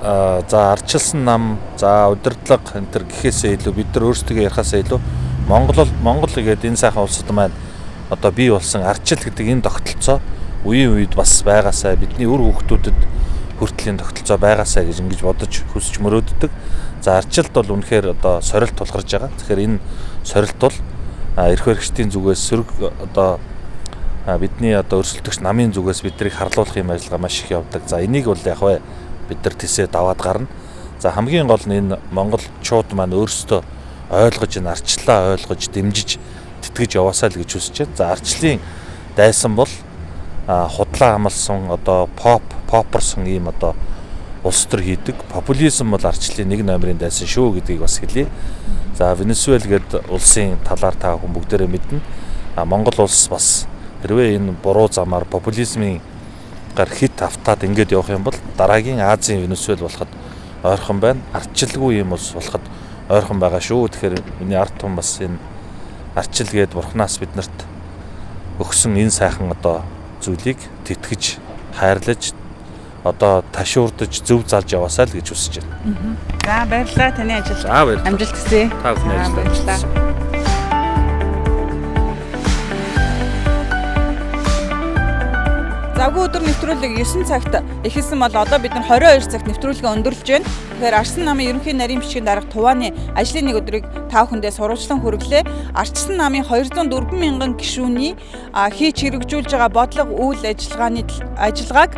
за арчилсан нам, за удирдлага энэ төр гэхээсээ илүү бид нар өөрсдөө ярихаасаа илүү Монгол гэдэг энэ сайхан улсад маань одоо бий болсон арчил гэдэг энэ тогтолцоо үеийн үед бас байгаасаа бидний үр хүүхдүүдэд хүртлийн тогтолцоо байгаасаа гэж ингэж бодож хүсч мөрөөддөг. За арчилт бол үнэхээр одоо сорилт тулгарч байгаа. Тэгэхээр энэ сорилт бол эрх баригчдын зүгээс сөрөг одоо бидний одоо өрсөлдөгч намын зүгээс биднийг харлуулах юм ажиллагаа маш их явдаг. За энийг бол яг бай бид нар тийсээ даваад гарна. За хамгийн гол нь энэ монголчууд маань өөрсдөө ойлгож энэ арчлаа ойлгож дэмжиж тэтгэж яваасаа л гэж хүсэж байна. За арчлын дайсан бол худлаа амлсан одоо попорсон ийм одоо улс төр хийдэг. Популизм бол арчлын нэг номерын дайсан шүү гэдгийг бас хэлье. За Венесуэл гэдэг улсын талаар та хүн бүгдээрээ мэднэ. Монгол улс бас хэрвээ энэ буруу замаар популизмын гар хит автаад ингэж явах юм бол дараагийн Азийн Венесуэл болоход ойрхон байна. Арчилгүй юм улс болоход ойрхон байгаа шүү. Тэгэхээр миний ард том бас энэ арчил гээд бурхнаас биднэрт өгсөн энэ сайхан одоо зүйлийг тэтгэж хайрлаж одоо ташуурдаж зөв залж яваасаа л гэж хүсэж байна.
За баярлалаа таны ажил.
За баярлалаа.
Амжилт хүсье.
Та бүхний ажил.
Завгүй өдөр нэвтрүүлэг 9 цагт эхэлсэн бол одоо бид нар 22 цагт нэвтрүүлгээ өндөрлөж байна. Тэгэхээр Арчсан намын ерөнхий нарийн бичгийн дарга ТУВААН ажлын нэг өдрийг та бүхэндээ сурвалжлан хүргэлээ. Арчсан намын 204 мянган гишүүний хийж хэрэгжүүлж байгаа бодлого үйл ажиллагааны ажиллагааг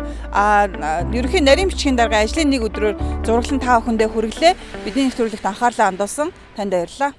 ерөнхий нарийн бичгийн дарга ажлын нэг өдрөөр зураглан та бүхэндээ хүргэлээ. Бидний нэвтрүүлэгт анхаарлаа хандуулсан танд баярлалаа.